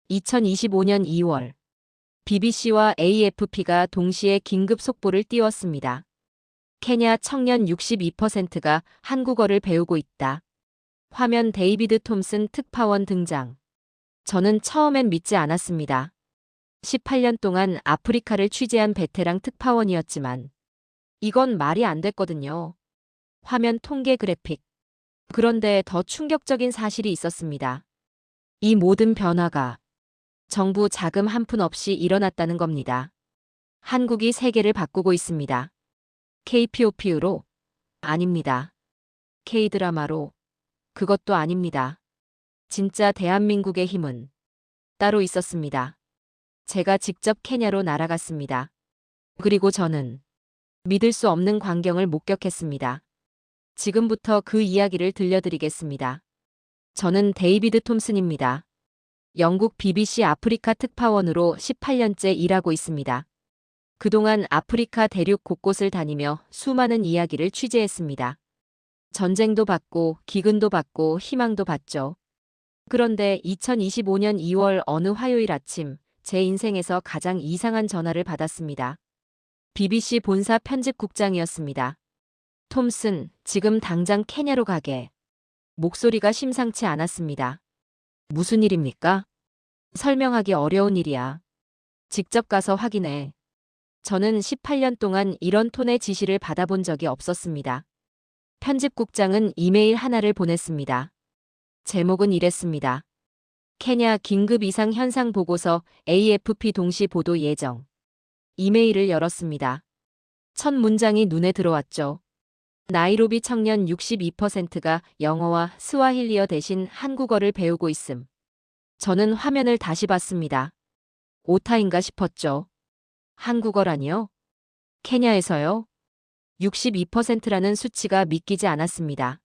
2025년 2월 BBC와 AFP가 동시에 긴급 속보를 띄웠습니다. 케냐 청년 62%가 한국어를 배우고 있다. 화면 데이비드 톰슨 특파원 등장. 저는 처음엔 믿지 않았습니다. 18년 동안 아프리카를 취재한 베테랑 특파원이었지만 이건 말이 안 됐거든요. 화면 통계 그래픽. 그런데 더 충격적인 사실이 있었습니다. 이 모든 변화가 정부 자금 한 푼 없이 일어났다는 겁니다. 한국이 세계를 바꾸고 있습니다. KPOP로? 아닙니다. K드라마로? 그것도 아닙니다. 진짜 대한민국의 힘은 따로 있었습니다. 제가 직접 케냐로 날아갔습니다. 그리고 저는 믿을 수 없는 광경을 목격했습니다. 지금부터 그 이야기를 들려드리겠습니다. 저는 데이비드 톰슨입니다. 영국 BBC 아프리카 특파원으로 18년째 일하고 있습니다. 그동안 아프리카 대륙 곳곳을 다니며 수많은 이야기를 취재했습니다. 전쟁도 봤고 기근도 봤고 희망도 봤죠. 그런데 2025년 2월 어느 화요일 아침 제 인생에서 가장 이상한 전화를 받았습니다. BBC 본사 편집국장이었습니다. 톰슨, 지금 당장 케냐로 가게. 목소리가 심상치 않았습니다. 무슨 일입니까? 설명하기 어려운 일이야. 직접 가서 확인해. 저는 18년 동안 이런 톤의 지시를 받아본 적이 없었습니다. 편집국장은 이메일 하나를 보냈습니다. 제목은 이랬습니다. 케냐 긴급 이상 현상 보고서 AFP 동시 보도 예정. 이메일을 열었습니다. 첫 문장이 눈에 들어왔죠. 나이로비 청년 62%가 영어와 스와힐리어 대신 한국어를 배우고 있음. 저는 화면을 다시 봤습니다. 오타인가 싶었죠. 한국어라니요? 케냐에서요? 62%라는 수치가 믿기지 않았습니다.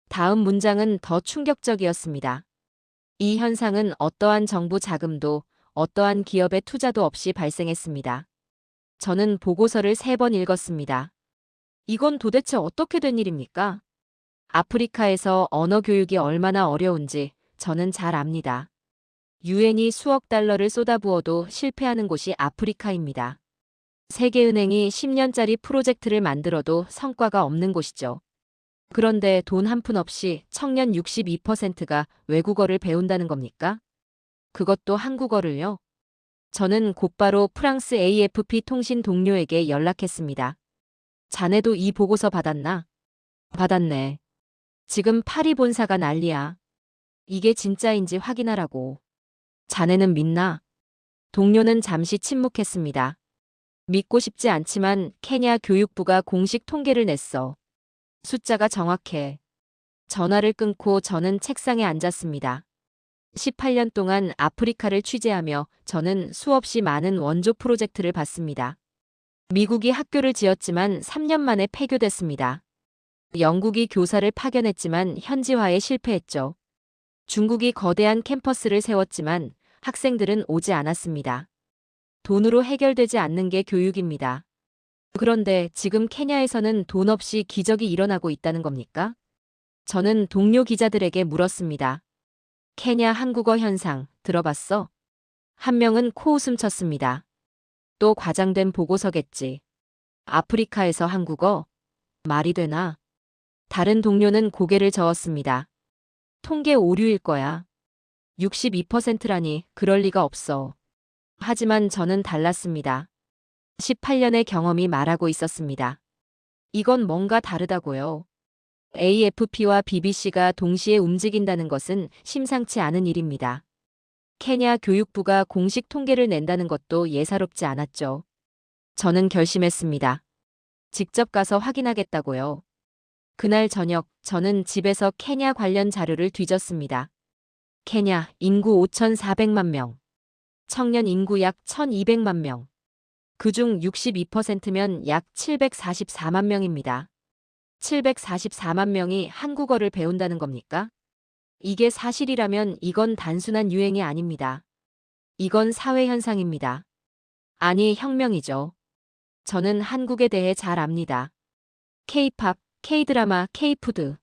다음 문장은 더 충격적이었습니다. 이 현상은 어떠한 정부 자금도 어떠한 기업의 투자도 없이 발생했습니다. 저는 보고서를 3번 읽었습니다. 이건 도대체 어떻게 된 일입니까? 아프리카에서 언어 교육이 얼마나 어려운지 저는 잘 압니다. 유엔이 수억 달러를 쏟아부어도 실패하는 곳이 아프리카입니다. 세계은행이 10년짜리 프로젝트를 만들어도 성과가 없는 곳이죠. 그런데 돈 한 푼 없이 청년 62%가 외국어를 배운다는 겁니까? 그것도 한국어를요? 저는 곧바로 프랑스 AFP 통신 동료에게 연락했습니다. 자네도 이 보고서 받았나? 받았네. 지금 파리 본사가 난리야. 이게 진짜인지 확인하라고. 자네는 믿나? 동료는 잠시 침묵했습니다. 믿고 싶지 않지만 케냐 교육부가 공식 통계를 냈어. 숫자가 정확해. 전화를 끊고 저는 책상에 앉았습니다. 18년 동안 아프리카를 취재하며 저는 수없이 많은 원조 프로젝트를 봤습니다. 미국이 학교를 지었지만 3년 만에 폐교됐습니다. 영국이 교사를 파견했지만 현지화에 실패했죠. 중국이 거대한 캠퍼스를 세웠지만 학생들은 오지 않았습니다. 돈으로 해결되지 않는 게 교육입니다. 그런데 지금 케냐에서는 돈 없이 기적이 일어나고 있다는 겁니까? 저는 동료 기자들에게 물었습니다. 케냐 한국어 현상 들어봤어? 한 명은 코웃음 쳤습니다. 또 과장된 보고서겠지. 아프리카에서 한국어? 말이 되나? 다른 동료는 고개를 저었습니다. 통계 오류일 거야. 62%라니 그럴 리가 없어. 하지만 저는 달랐습니다. 18년의 경험이 말하고 있었습니다. 이건 뭔가 다르다고요. AFP와 BBC가 동시에 움직인다는 것은 심상치 않은 일입니다. 케냐 교육부가 공식 통계를 낸다는 것도 예사롭지 않았죠. 저는 결심했습니다. 직접 가서 확인하겠다고요. 그날 저녁 저는 집에서 케냐 관련 자료를 뒤졌습니다. 케냐 인구 5,400만 명. 청년 인구 약 1,200만 명. 그중 62%면 약 744만 명입니다. 744만 명이 한국어를 배운다는 겁니까? 이게 사실이라면 이건 단순한 유행이 아닙니다. 이건 사회 현상입니다. 아니, 혁명이죠. 저는 한국에 대해 잘 압니다. K-팝, K-드라마, K-푸드.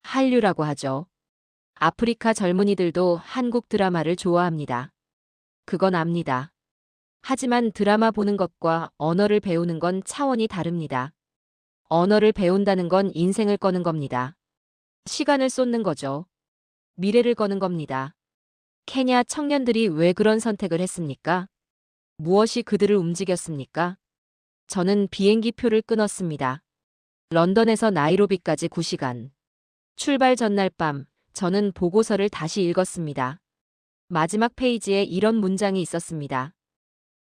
한류라고 하죠. 아프리카 젊은이들도 한국 드라마를 좋아합니다. 그건 압니다. 하지만 드라마 보는 것과 언어를 배우는 건 차원이 다릅니다. 언어를 배운다는 건 인생을 거는 겁니다. 시간을 쏟는 거죠. 미래를 거는 겁니다. 케냐 청년들이 왜 그런 선택을 했습니까? 무엇이 그들을 움직였습니까? 저는 비행기 표를 끊었습니다. 런던에서 나이로비까지 9시간. 출발 전날 밤, 저는 보고서를 다시 읽었습니다. 마지막 페이지에 이런 문장이 있었습니다.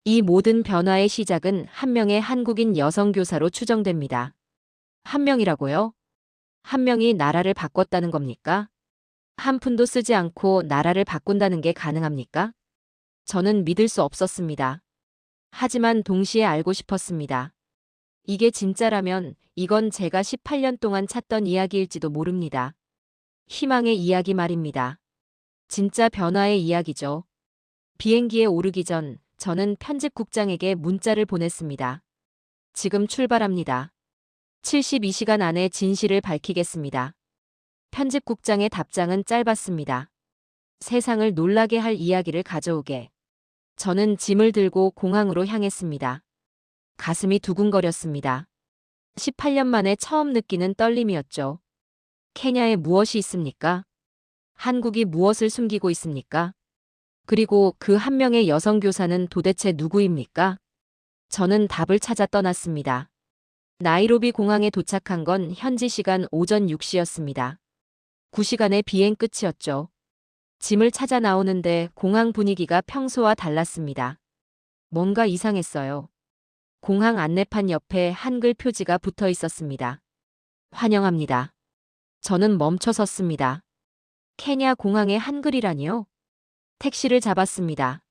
이 모든 변화의 시작은 한 명의 한국인 여성 교사로 추정됩니다. 한 명이라고요? 한 명이 나라를 바꿨다는 겁니까? 한 푼도 쓰지 않고 나라를 바꾼다는 게 가능합니까? 저는 믿을 수 없었습니다. 하지만 동시에 알고 싶었습니다. 이게 진짜라면 이건 제가 18년 동안 찾던 이야기일지도 모릅니다. 희망의 이야기 말입니다. 진짜 변화의 이야기죠. 비행기에 오르기 전 저는 편집국장에게 문자를 보냈습니다. 지금 출발합니다. 72시간 안에 진실을 밝히겠습니다. 편집국장의 답장은 짧았습니다. 세상을 놀라게 할 이야기를 가져오게. 저는 짐을 들고 공항으로 향했습니다. 가슴이 두근거렸습니다. 18년 만에 처음 느끼는 떨림이었죠. 케냐에 무엇이 있습니까? 한국이 무엇을 숨기고 있습니까? 그리고 그 한 명의 여성 교사는 도대체 누구입니까? 저는 답을 찾아 떠났습니다. 나이로비 공항에 도착한 건 현지 시간 오전 6시였습니다. 9시간의 비행 끝이었죠. 짐을 찾아 나오는데 공항 분위기가 평소와 달랐습니다. 뭔가 이상했어요. 공항 안내판 옆에 한글 표지가 붙어 있었습니다. 환영합니다. 저는 멈춰 섰습니다. 케냐 공항에 한글이라니요? 택시를 잡았습니다.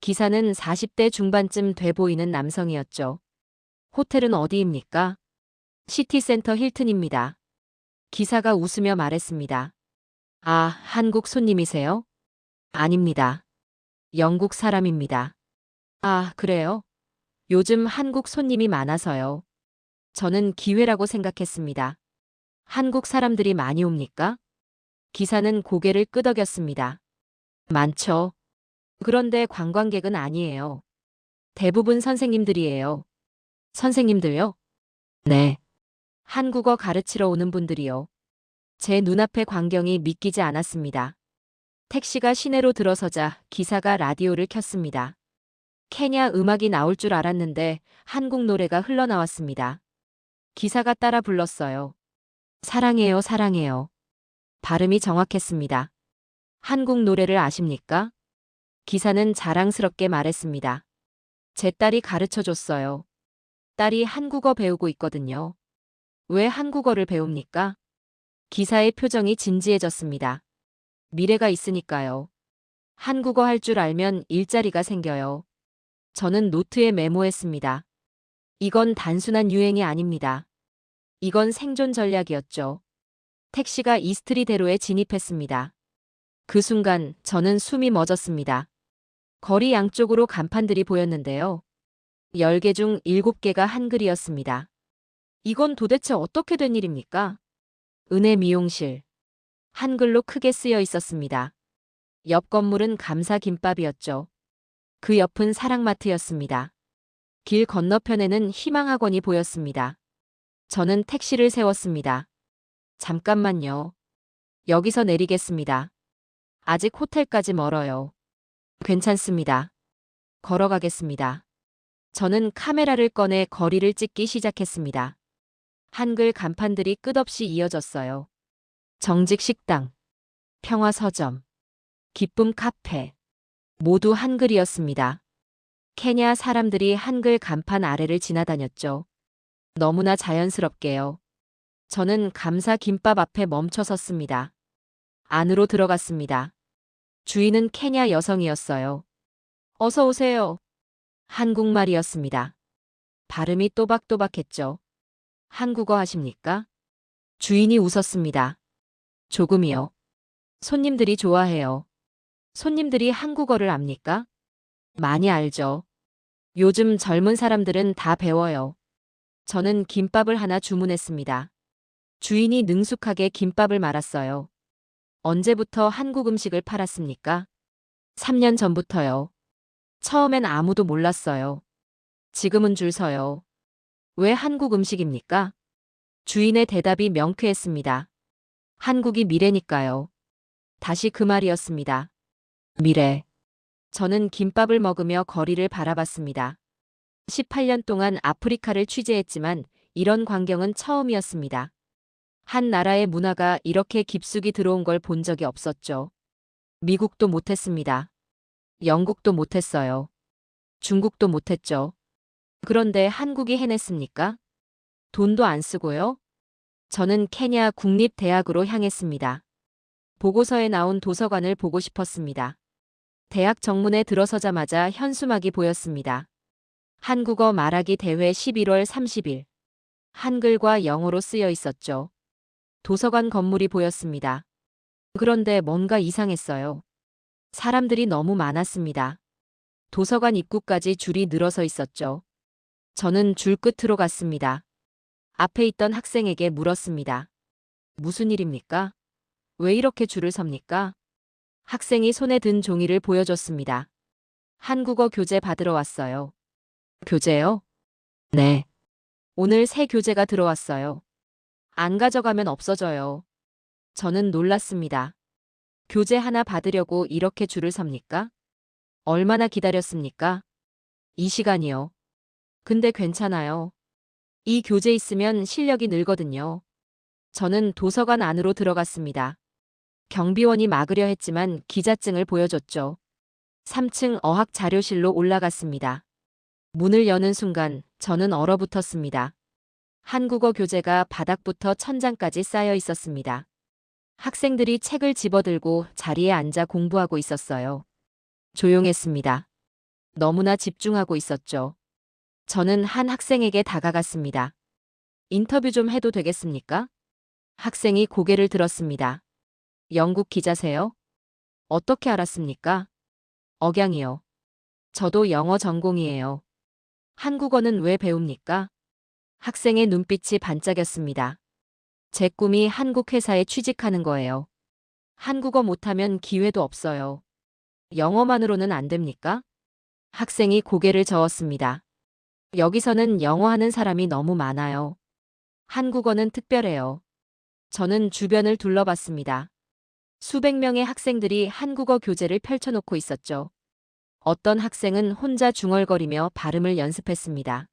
기사는 40대 중반쯤 돼 보이는 남성이었죠. 호텔은 어디입니까? 시티센터 힐튼입니다. 기사가 웃으며 말했습니다. 아, 한국 손님이세요? 아닙니다. 영국 사람입니다. 아, 그래요? 요즘 한국 손님이 많아서요. 저는 기회라고 생각했습니다. 한국 사람들이 많이 옵니까? 기사는 고개를 끄덕였습니다. 많죠. 그런데 관광객은 아니에요. 대부분 선생님들이에요. 선생님들요? 네. 한국어 가르치러 오는 분들이요. 제 눈앞의 광경이 믿기지 않았습니다. 택시가 시내로 들어서자 기사가 라디오를 켰습니다. 케냐 음악이 나올 줄 알았는데 한국 노래가 흘러나왔습니다. 기사가 따라 불렀어요. 사랑해요, 사랑해요. 발음이 정확했습니다. 한국 노래를 아십니까? 기사는 자랑스럽게 말했습니다. 제 딸이 가르쳐 줬어요. 딸이 한국어 배우고 있거든요. 왜 한국어를 배웁니까? 기사의 표정이 진지해졌습니다. 미래가 있으니까요. 한국어 할 줄 알면 일자리가 생겨요. 저는 노트에 메모했습니다. 이건 단순한 유행이 아닙니다. 이건 생존 전략이었죠. 택시가 이스트리대로에 진입했습니다. 그 순간 저는 숨이 멎었습니다. 거리 양쪽으로 간판들이 보였는데요. 10개 중 7개가 한글이었습니다. 이건 도대체 어떻게 된 일입니까? 은혜 미용실. 한글로 크게 쓰여 있었습니다. 옆 건물은 감사 김밥이었죠. 그 옆은 사랑마트였습니다. 길 건너편에는 희망학원이 보였습니다. 저는 택시를 세웠습니다. 잠깐만요. 여기서 내리겠습니다. 아직 호텔까지 멀어요. 괜찮습니다. 걸어가겠습니다. 저는 카메라를 꺼내 거리를 찍기 시작했습니다. 한글 간판들이 끝없이 이어졌어요. 정직 식당, 평화 서점, 기쁨 카페. 모두 한글이었습니다. 케냐 사람들이 한글 간판 아래를 지나다녔죠. 너무나 자연스럽게요. 저는 감사 김밥 앞에 멈춰 섰습니다. 안으로 들어갔습니다. 주인은 케냐 여성이었어요. 어서 오세요. 한국말이었습니다. 발음이 또박또박했죠. 한국어 하십니까? 주인이 웃었습니다. 조금이요. 손님들이 좋아해요. 손님들이 한국어를 압니까? 많이 알죠. 요즘 젊은 사람들은 다 배워요. 저는 김밥을 하나 주문했습니다. 주인이 능숙하게 김밥을 말았어요. 언제부터 한국 음식을 팔았습니까? 3년 전부터요. 처음엔 아무도 몰랐어요. 지금은 줄 서요. 왜 한국 음식입니까? 주인의 대답이 명쾌했습니다. 한국이 미래니까요. 다시 그 말이었습니다. 미래. 저는 김밥을 먹으며 거리를 바라봤습니다. 18년 동안 아프리카를 취재했지만 이런 광경은 처음이었습니다. 한 나라의 문화가 이렇게 깊숙이 들어온 걸 본 적이 없었죠. 미국도 못했습니다. 영국도 못했어요. 중국도 못했죠. 그런데 한국이 해냈습니까? 돈도 안 쓰고요. 저는 케냐 국립대학으로 향했습니다. 보고서에 나온 도서관을 보고 싶었습니다. 대학 정문에 들어서자마자 현수막이 보였습니다. 한국어 말하기 대회 11월 30일. 한글과 영어로 쓰여 있었죠. 도서관 건물이 보였습니다. 그런데 뭔가 이상했어요. 사람들이 너무 많았습니다. 도서관 입구까지 줄이 늘어서 있었죠. 저는 줄 끝으로 갔습니다. 앞에 있던 학생에게 물었습니다. 무슨 일입니까? 왜 이렇게 줄을 섭니까? 학생이 손에 든 종이를 보여줬습니다. 한국어 교재 받으러 왔어요. 교재요? 네. 오늘 새 교재가 들어왔어요. 안 가져가면 없어져요. 저는 놀랐습니다. 교재 하나 받으려고 이렇게 줄을 섭니까? 얼마나 기다렸습니까? 2시간이요. 근데 괜찮아요. 이 교재 있으면 실력이 늘거든요. 저는 도서관 안으로 들어갔습니다. 경비원이 막으려 했지만 기자증을 보여줬죠. 3층 어학 자료실로 올라갔습니다. 문을 여는 순간 저는 얼어붙었습니다. 한국어 교재가 바닥부터 천장까지 쌓여 있었습니다. 학생들이 책을 집어들고 자리에 앉아 공부하고 있었어요. 조용했습니다. 너무나 집중하고 있었죠. 저는 한 학생에게 다가갔습니다. 인터뷰 좀 해도 되겠습니까? 학생이 고개를 들었습니다. 영국 기자세요? 어떻게 알았습니까? 억양이요. 저도 영어 전공이에요. 한국어는 왜 배웁니까? 학생의 눈빛이 반짝였습니다. 제 꿈이 한국 회사에 취직하는 거예요. 한국어 못하면 기회도 없어요. 영어만으로는 안 됩니까? 학생이 고개를 저었습니다. 여기서는 영어 하는 사람이 너무 많아요. 한국어는 특별해요. 저는 주변을 둘러봤습니다. 수백 명의 학생들이 한국어 교재를 펼쳐놓고 있었죠. 어떤 학생은 혼자 중얼거리며 발음을 연습했습니다.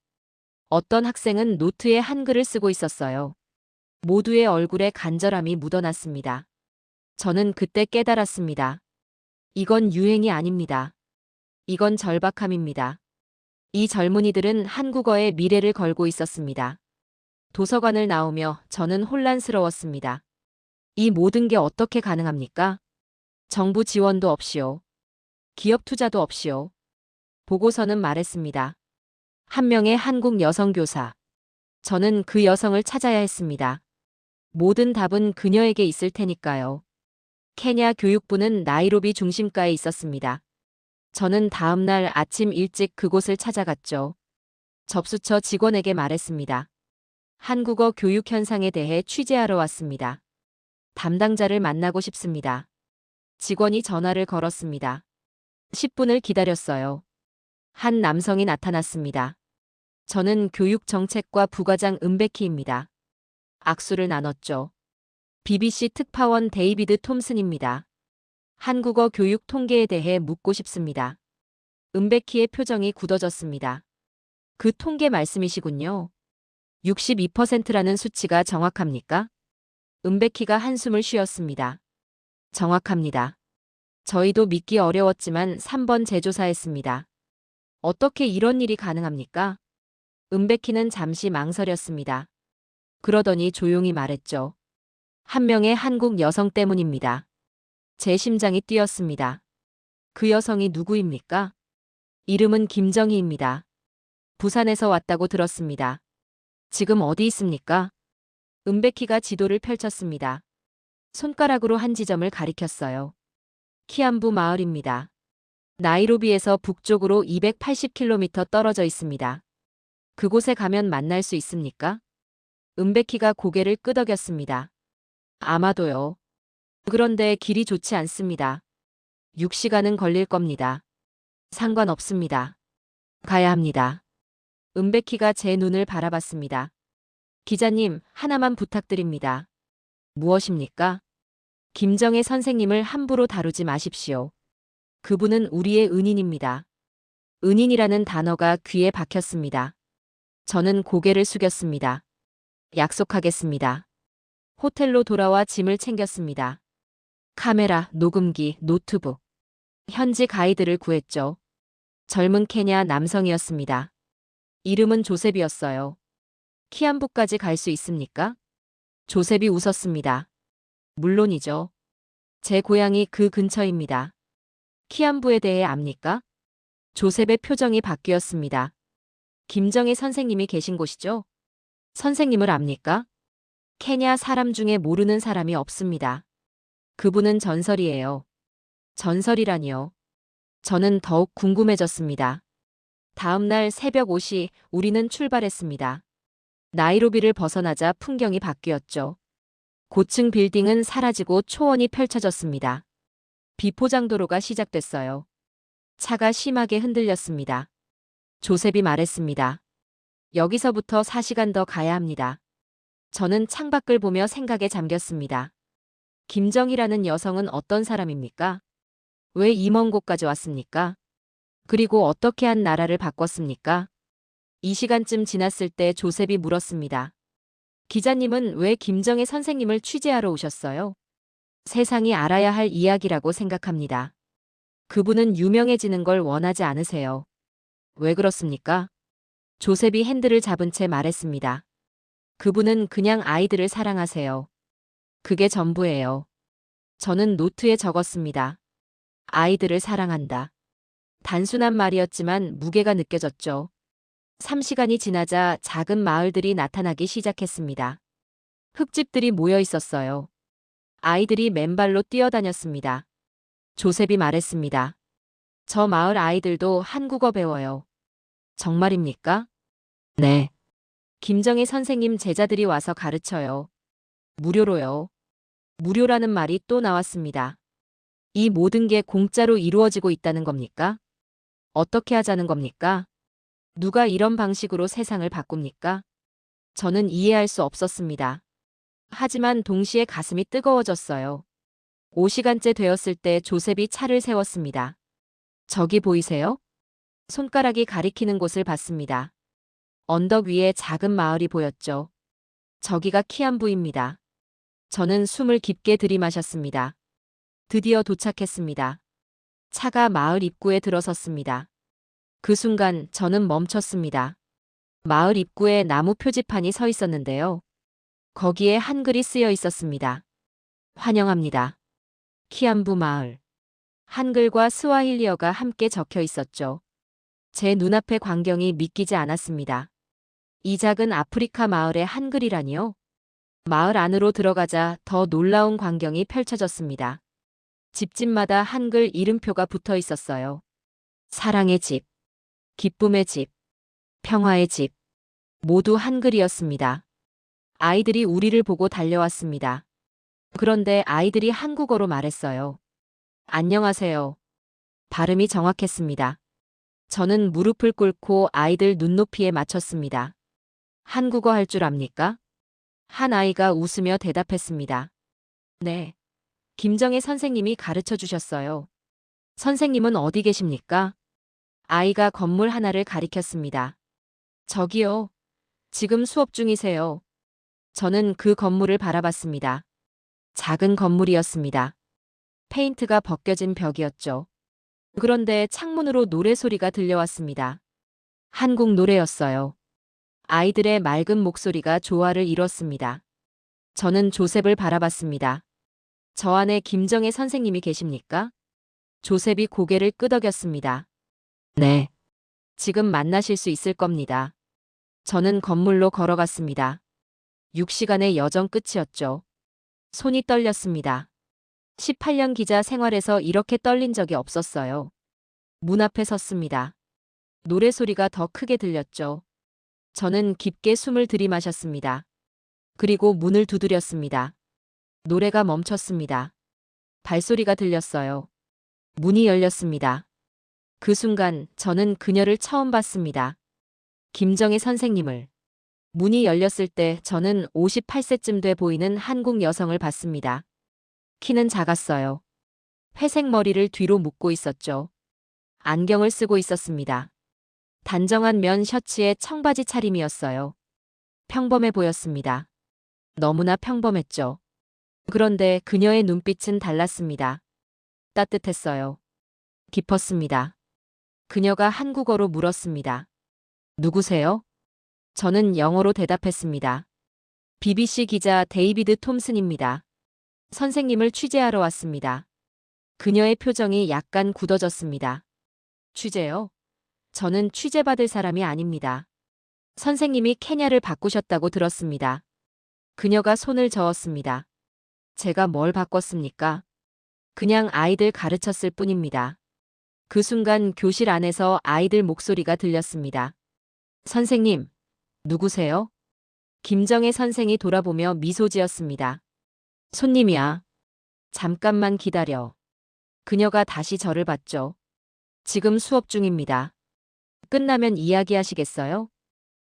어떤 학생은 노트에 한글을 쓰고 있었어요. 모두의 얼굴에 간절함이 묻어났습니다. 저는 그때 깨달았습니다. 이건 유행이 아닙니다. 이건 절박함입니다. 이 젊은이들은 한국어의 미래를 걸고 있었습니다. 도서관을 나오며 저는 혼란스러웠습니다. 이 모든 게 어떻게 가능합니까? 정부 지원도 없이요. 기업 투자도 없이요. 보고서는 말했습니다. 한 명의 한국 여성 교사. 저는 그 여성을 찾아야 했습니다. 모든 답은 그녀에게 있을 테니까요. 케냐 교육부는 나이로비 중심가에 있었습니다. 저는 다음 날 아침 일찍 그곳을 찾아갔죠. 접수처 직원에게 말했습니다. 한국어 교육 현상에 대해 취재하러 왔습니다. 담당자를 만나고 싶습니다. 직원이 전화를 걸었습니다. 10분을 기다렸어요. 한 남성이 나타났습니다. 저는 교육정책과 부과장 은베키입니다. 악수를 나눴죠. BBC 특파원 데이비드 톰슨입니다. 한국어 교육 통계에 대해 묻고 싶습니다. 은베키의 표정이 굳어졌습니다. 그 통계 말씀이시군요. 62%라는 수치가 정확합니까? 은베키가 한숨을 쉬었습니다. 정확합니다. 저희도 믿기 어려웠지만 3번 재조사했습니다. 어떻게 이런 일이 가능합니까? 은베키는 잠시 망설였습니다. 그러더니 조용히 말했죠. 한 명의 한국 여성 때문입니다. 제 심장이 뛰었습니다. 그 여성이 누구입니까? 이름은 김정희입니다. 부산에서 왔다고 들었습니다. 지금 어디 있습니까? 은베키가 지도를 펼쳤습니다. 손가락으로 한 지점을 가리켰어요. 키안부 마을입니다. 나이로비에서 북쪽으로 280km 떨어져 있습니다. 그곳에 가면 만날 수 있습니까? 은베키가 고개를 끄덕였습니다. 아마도요. 그런데 길이 좋지 않습니다. 6시간은 걸릴 겁니다. 상관없습니다. 가야 합니다. 은백희가 제 눈을 바라봤습니다. 기자님, 하나만 부탁드립니다. 무엇입니까? 김정혜 선생님을 함부로 다루지 마십시오. 그분은 우리의 은인입니다. 은인이라는 단어가 귀에 박혔습니다. 저는 고개를 숙였습니다. 약속하겠습니다. 호텔로 돌아와 짐을 챙겼습니다. 카메라, 녹음기, 노트북. 현지 가이드를 구했죠. 젊은 케냐 남성이었습니다. 이름은 조셉이었어요. 키안부까지 갈 수 있습니까? 조셉이 웃었습니다. 물론이죠. 제 고향이 그 근처입니다. 키안부에 대해 압니까? 조셉의 표정이 바뀌었습니다. 김정혜 선생님이 계신 곳이죠? 선생님을 압니까? 케냐 사람 중에 모르는 사람이 없습니다. 그분은 전설이에요. 전설이라니요. 저는 더욱 궁금해졌습니다. 다음 날 새벽 5시 우리는 출발했습니다. 나이로비를 벗어나자 풍경이 바뀌었죠. 고층 빌딩은 사라지고 초원이 펼쳐졌습니다. 비포장도로가 시작됐어요. 차가 심하게 흔들렸습니다. 조셉이 말했습니다. 여기서부터 4시간 더 가야 합니다. 저는 창밖을 보며 생각에 잠겼습니다. 김정희라는 여성은 어떤 사람입니까? 왜 이 먼 곳까지 왔습니까? 그리고 어떻게 한 나라를 바꿨습니까? 이 시간쯤 지났을 때 조셉이 물었습니다. 기자님은 왜 김정혜 선생님을 취재하러 오셨어요? 세상이 알아야 할 이야기라고 생각합니다. 그분은 유명해지는 걸 원하지 않으세요. 왜 그렇습니까? 조셉이 핸들을 잡은 채 말했습니다. 그분은 그냥 아이들을 사랑하세요. 그게 전부예요. 저는 노트에 적었습니다. 아이들을 사랑한다. 단순한 말이었지만 무게가 느껴졌죠. 3시간이 지나자 작은 마을들이 나타나기 시작했습니다. 흙집들이 모여 있었어요. 아이들이 맨발로 뛰어다녔습니다. 조셉이 말했습니다. 저 마을 아이들도 한국어 배워요. 정말입니까? 네. 김정희 선생님 제자들이 와서 가르쳐요. 무료로요. 무료라는 말이 또 나왔습니다. 이 모든 게 공짜로 이루어지고 있다는 겁니까? 어떻게 하자는 겁니까? 누가 이런 방식으로 세상을 바꿉니까? 저는 이해할 수 없었습니다. 하지만 동시에 가슴이 뜨거워졌어요. 5시간째 되었을 때 조셉이 차를 세웠습니다. 저기 보이세요? 손가락이 가리키는 곳을 봤습니다. 언덕 위에 작은 마을이 보였죠. 저기가 키안부입니다. 저는 숨을 깊게 들이마셨습니다. 드디어 도착했습니다. 차가 마을 입구에 들어섰습니다. 그 순간 저는 멈췄습니다. 마을 입구에 나무 표지판이 서 있었는데요. 거기에 한글이 쓰여 있었습니다. 환영합니다. 키안부 마을. 한글과 스와힐리어가 함께 적혀 있었죠. 제 눈앞의 광경이 믿기지 않았습니다. 이 작은 아프리카 마을의 한글이라니요? 마을 안으로 들어가자 더 놀라운 광경이 펼쳐졌습니다. 집집마다 한글 이름표가 붙어 있었어요. 사랑의 집, 기쁨의 집, 평화의 집. 모두 한글이었습니다. 아이들이 우리를 보고 달려왔습니다. 그런데 아이들이 한국어로 말했어요. 안녕하세요. 발음이 정확했습니다. 저는 무릎을 꿇고 아이들 눈높이에 맞췄습니다. 한국어 할 줄 압니까? 한 아이가 웃으며 대답했습니다. 네. 김정혜 선생님이 가르쳐 주셨어요. 선생님은 어디 계십니까? 아이가 건물 하나를 가리켰습니다. 저기요. 지금 수업 중이세요. 저는 그 건물을 바라봤습니다. 작은 건물이었습니다. 페인트가 벗겨진 벽이었죠. 그런데 창문으로 노래소리가 들려왔습니다. 한국 노래였어요. 아이들의 맑은 목소리가 조화를 이뤘습니다. 저는 조셉을 바라봤습니다. 저 안에 김정혜 선생님이 계십니까? 조셉이 고개를 끄덕였습니다. 네. 지금 만나실 수 있을 겁니다. 저는 건물로 걸어갔습니다. 6시간의 여정 끝이었죠. 손이 떨렸습니다. 18년 기자 생활에서 이렇게 떨린 적이 없었어요. 문 앞에 섰습니다. 노래소리가 더 크게 들렸죠. 저는 깊게 숨을 들이마셨습니다. 그리고 문을 두드렸습니다. 노래가 멈췄습니다. 발소리가 들렸어요. 문이 열렸습니다. 그 순간 저는 그녀를 처음 봤습니다. 김정혜 선생님을. 문이 열렸을 때 저는 58세쯤 돼 보이는 한국 여성을 봤습니다. 키는 작았어요. 회색 머리를 뒤로 묶고 있었죠. 안경을 쓰고 있었습니다. 단정한 면 셔츠에 청바지 차림이었어요. 평범해 보였습니다. 너무나 평범했죠. 그런데 그녀의 눈빛은 달랐습니다. 따뜻했어요. 깊었습니다. 그녀가 한국어로 물었습니다. 누구세요? 저는 영어로 대답했습니다. BBC 기자 데이비드 톰슨입니다. 선생님을 취재하러 왔습니다. 그녀의 표정이 약간 굳어졌습니다. 취재요? 저는 취재받을 사람이 아닙니다. 선생님이 케냐를 바꾸셨다고 들었습니다. 그녀가 손을 저었습니다. 제가 뭘 바꿨습니까? 그냥 아이들 가르쳤을 뿐입니다. 그 순간 교실 안에서 아이들 목소리가 들렸습니다. 선생님, 누구세요? 김정혜 선생이 돌아보며 미소 지었습니다. 손님이야. 잠깐만 기다려. 그녀가 다시 저를 봤죠. 지금 수업 중입니다. 끝나면 이야기하시겠어요?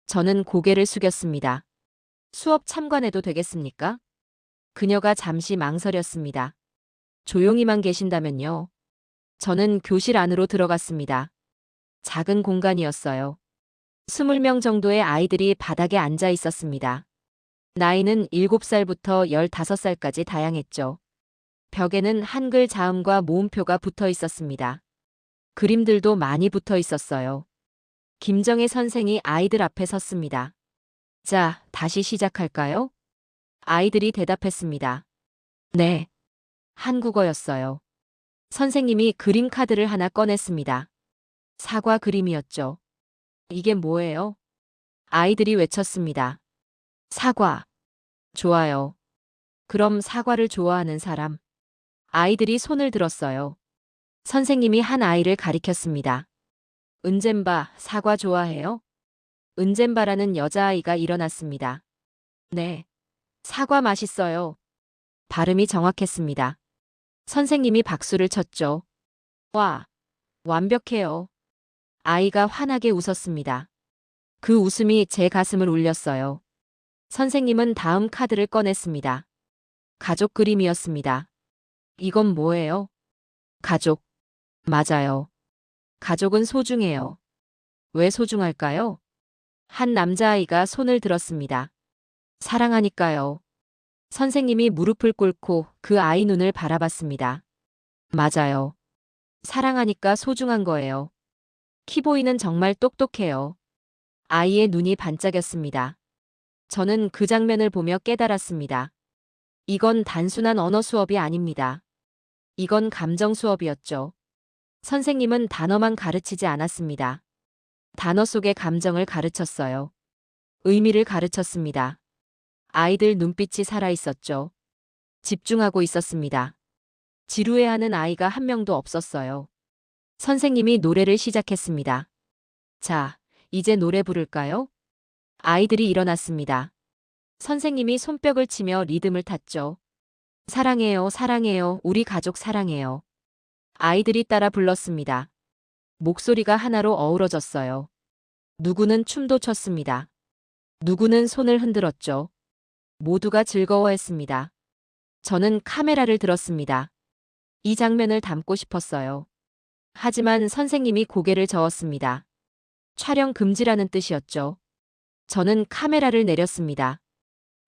저는 고개를 숙였습니다. 수업 참관해도 되겠습니까? 그녀가 잠시 망설였습니다. 조용히만 계신다면요. 저는 교실 안으로 들어갔습니다. 작은 공간이었어요. 20명 정도의 아이들이 바닥에 앉아 있었습니다. 나이는 7살부터 15살까지 다양했죠. 벽에는 한글 자음과 모음표가 붙어 있었습니다. 그림들도 많이 붙어 있었어요. 김정혜 선생이 아이들 앞에 섰습니다. 자, 다시 시작할까요? 아이들이 대답했습니다. 네. 한국어였어요. 선생님이 그림 카드를 하나 꺼냈습니다. 사과 그림이었죠. 이게 뭐예요? 아이들이 외쳤습니다. 사과. 좋아요. 그럼 사과를 좋아하는 사람. 아이들이 손을 들었어요. 선생님이 한 아이를 가리켰습니다. 은잼바, 사과 좋아해요? 은잼바라는 여자아이가 일어났습니다. 네. 사과 맛있어요. 발음이 정확했습니다. 선생님이 박수를 쳤죠. 와, 완벽해요. 아이가 환하게 웃었습니다. 그 웃음이 제 가슴을 울렸어요. 선생님은 다음 카드를 꺼냈습니다. 가족 그림이었습니다. 이건 뭐예요? 가족. 맞아요. 가족은 소중해요. 왜 소중할까요? 한 남자아이가 손을 들었습니다. 사랑하니까요. 선생님이 무릎을 꿇고 그 아이 눈을 바라봤습니다. 맞아요. 사랑하니까 소중한 거예요. 키보이는 정말 똑똑해요. 아이의 눈이 반짝였습니다. 저는 그 장면을 보며 깨달았습니다. 이건 단순한 언어 수업이 아닙니다. 이건 감정 수업이었죠. 선생님은 단어만 가르치지 않았습니다. 단어 속의 감정을 가르쳤어요. 의미를 가르쳤습니다. 아이들 눈빛이 살아있었죠. 집중하고 있었습니다. 지루해하는 아이가 한 명도 없었어요. 선생님이 노래를 시작했습니다. 자, 이제 노래 부를까요? 아이들이 일어났습니다. 선생님이 손뼉을 치며 리듬을 탔죠. 사랑해요, 사랑해요, 우리 가족 사랑해요. 아이들이 따라 불렀습니다. 목소리가 하나로 어우러졌어요. 누구는 춤도 췄습니다. 누구는 손을 흔들었죠. 모두가 즐거워했습니다. 저는 카메라를 들었습니다. 이 장면을 담고 싶었어요. 하지만 선생님이 고개를 저었습니다. 촬영 금지라는 뜻이었죠. 저는 카메라를 내렸습니다.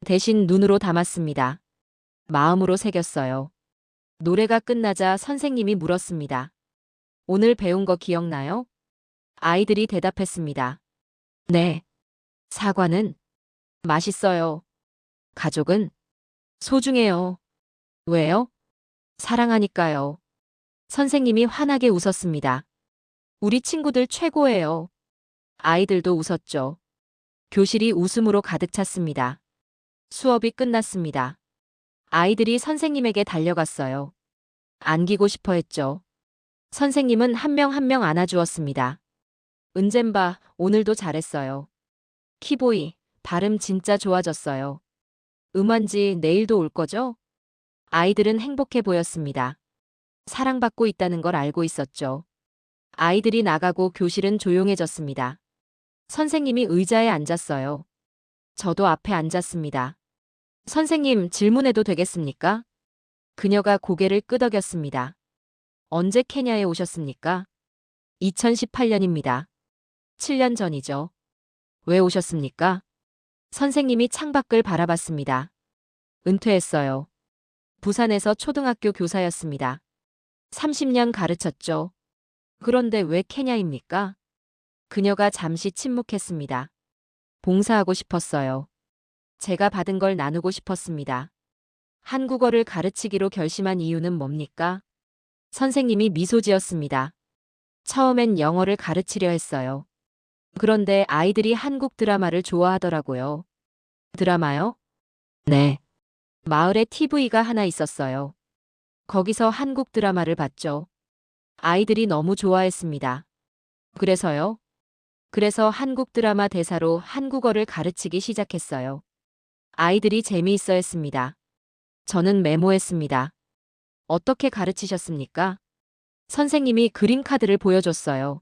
대신 눈으로 담았습니다. 마음으로 새겼어요. 노래가 끝나자 선생님이 물었습니다. 오늘 배운 거 기억나요? 아이들이 대답했습니다. 네. 사과는 맛있어요. 가족은 소중해요. 왜요? 사랑하니까요. 선생님이 환하게 웃었습니다. 우리 친구들 최고예요. 아이들도 웃었죠. 교실이 웃음으로 가득 찼습니다. 수업이 끝났습니다. 아이들이 선생님에게 달려갔어요. 안기고 싶어 했죠. 선생님은 한 명 한 명 안아주었습니다. 은잼바, 오늘도 잘했어요. 키보이, 발음 진짜 좋아졌어요. 음한지 내일도 올 거죠? 아이들은 행복해 보였습니다. 사랑받고 있다는 걸 알고 있었죠. 아이들이 나가고 교실은 조용해졌습니다. 선생님이 의자에 앉았어요. 저도 앞에 앉았습니다. 선생님, 질문해도 되겠습니까? 그녀가 고개를 끄덕였습니다. 언제 케냐에 오셨습니까? 2018년입니다. 7년 전이죠. 왜 오셨습니까? 선생님이 창밖을 바라봤습니다. 은퇴했어요. 부산에서 초등학교 교사였습니다. 30년 가르쳤죠. 그런데 왜 케냐입니까? 그녀가 잠시 침묵했습니다. 봉사하고 싶었어요. 제가 받은 걸 나누고 싶었습니다. 한국어를 가르치기로 결심한 이유는 뭡니까? 선생님이 미소 지었습니다. 처음엔 영어를 가르치려 했어요. 그런데 아이들이 한국 드라마를 좋아하더라고요. 드라마요? 네. 마을에 TV가 하나 있었어요. 거기서 한국 드라마를 봤죠. 아이들이 너무 좋아했습니다. 그래서요? 그래서 한국 드라마 대사로 한국어를 가르치기 시작했어요. 아이들이 재미있어 했습니다. 저는 메모했습니다. 어떻게 가르치셨습니까? 선생님이 그림 카드를 보여줬어요.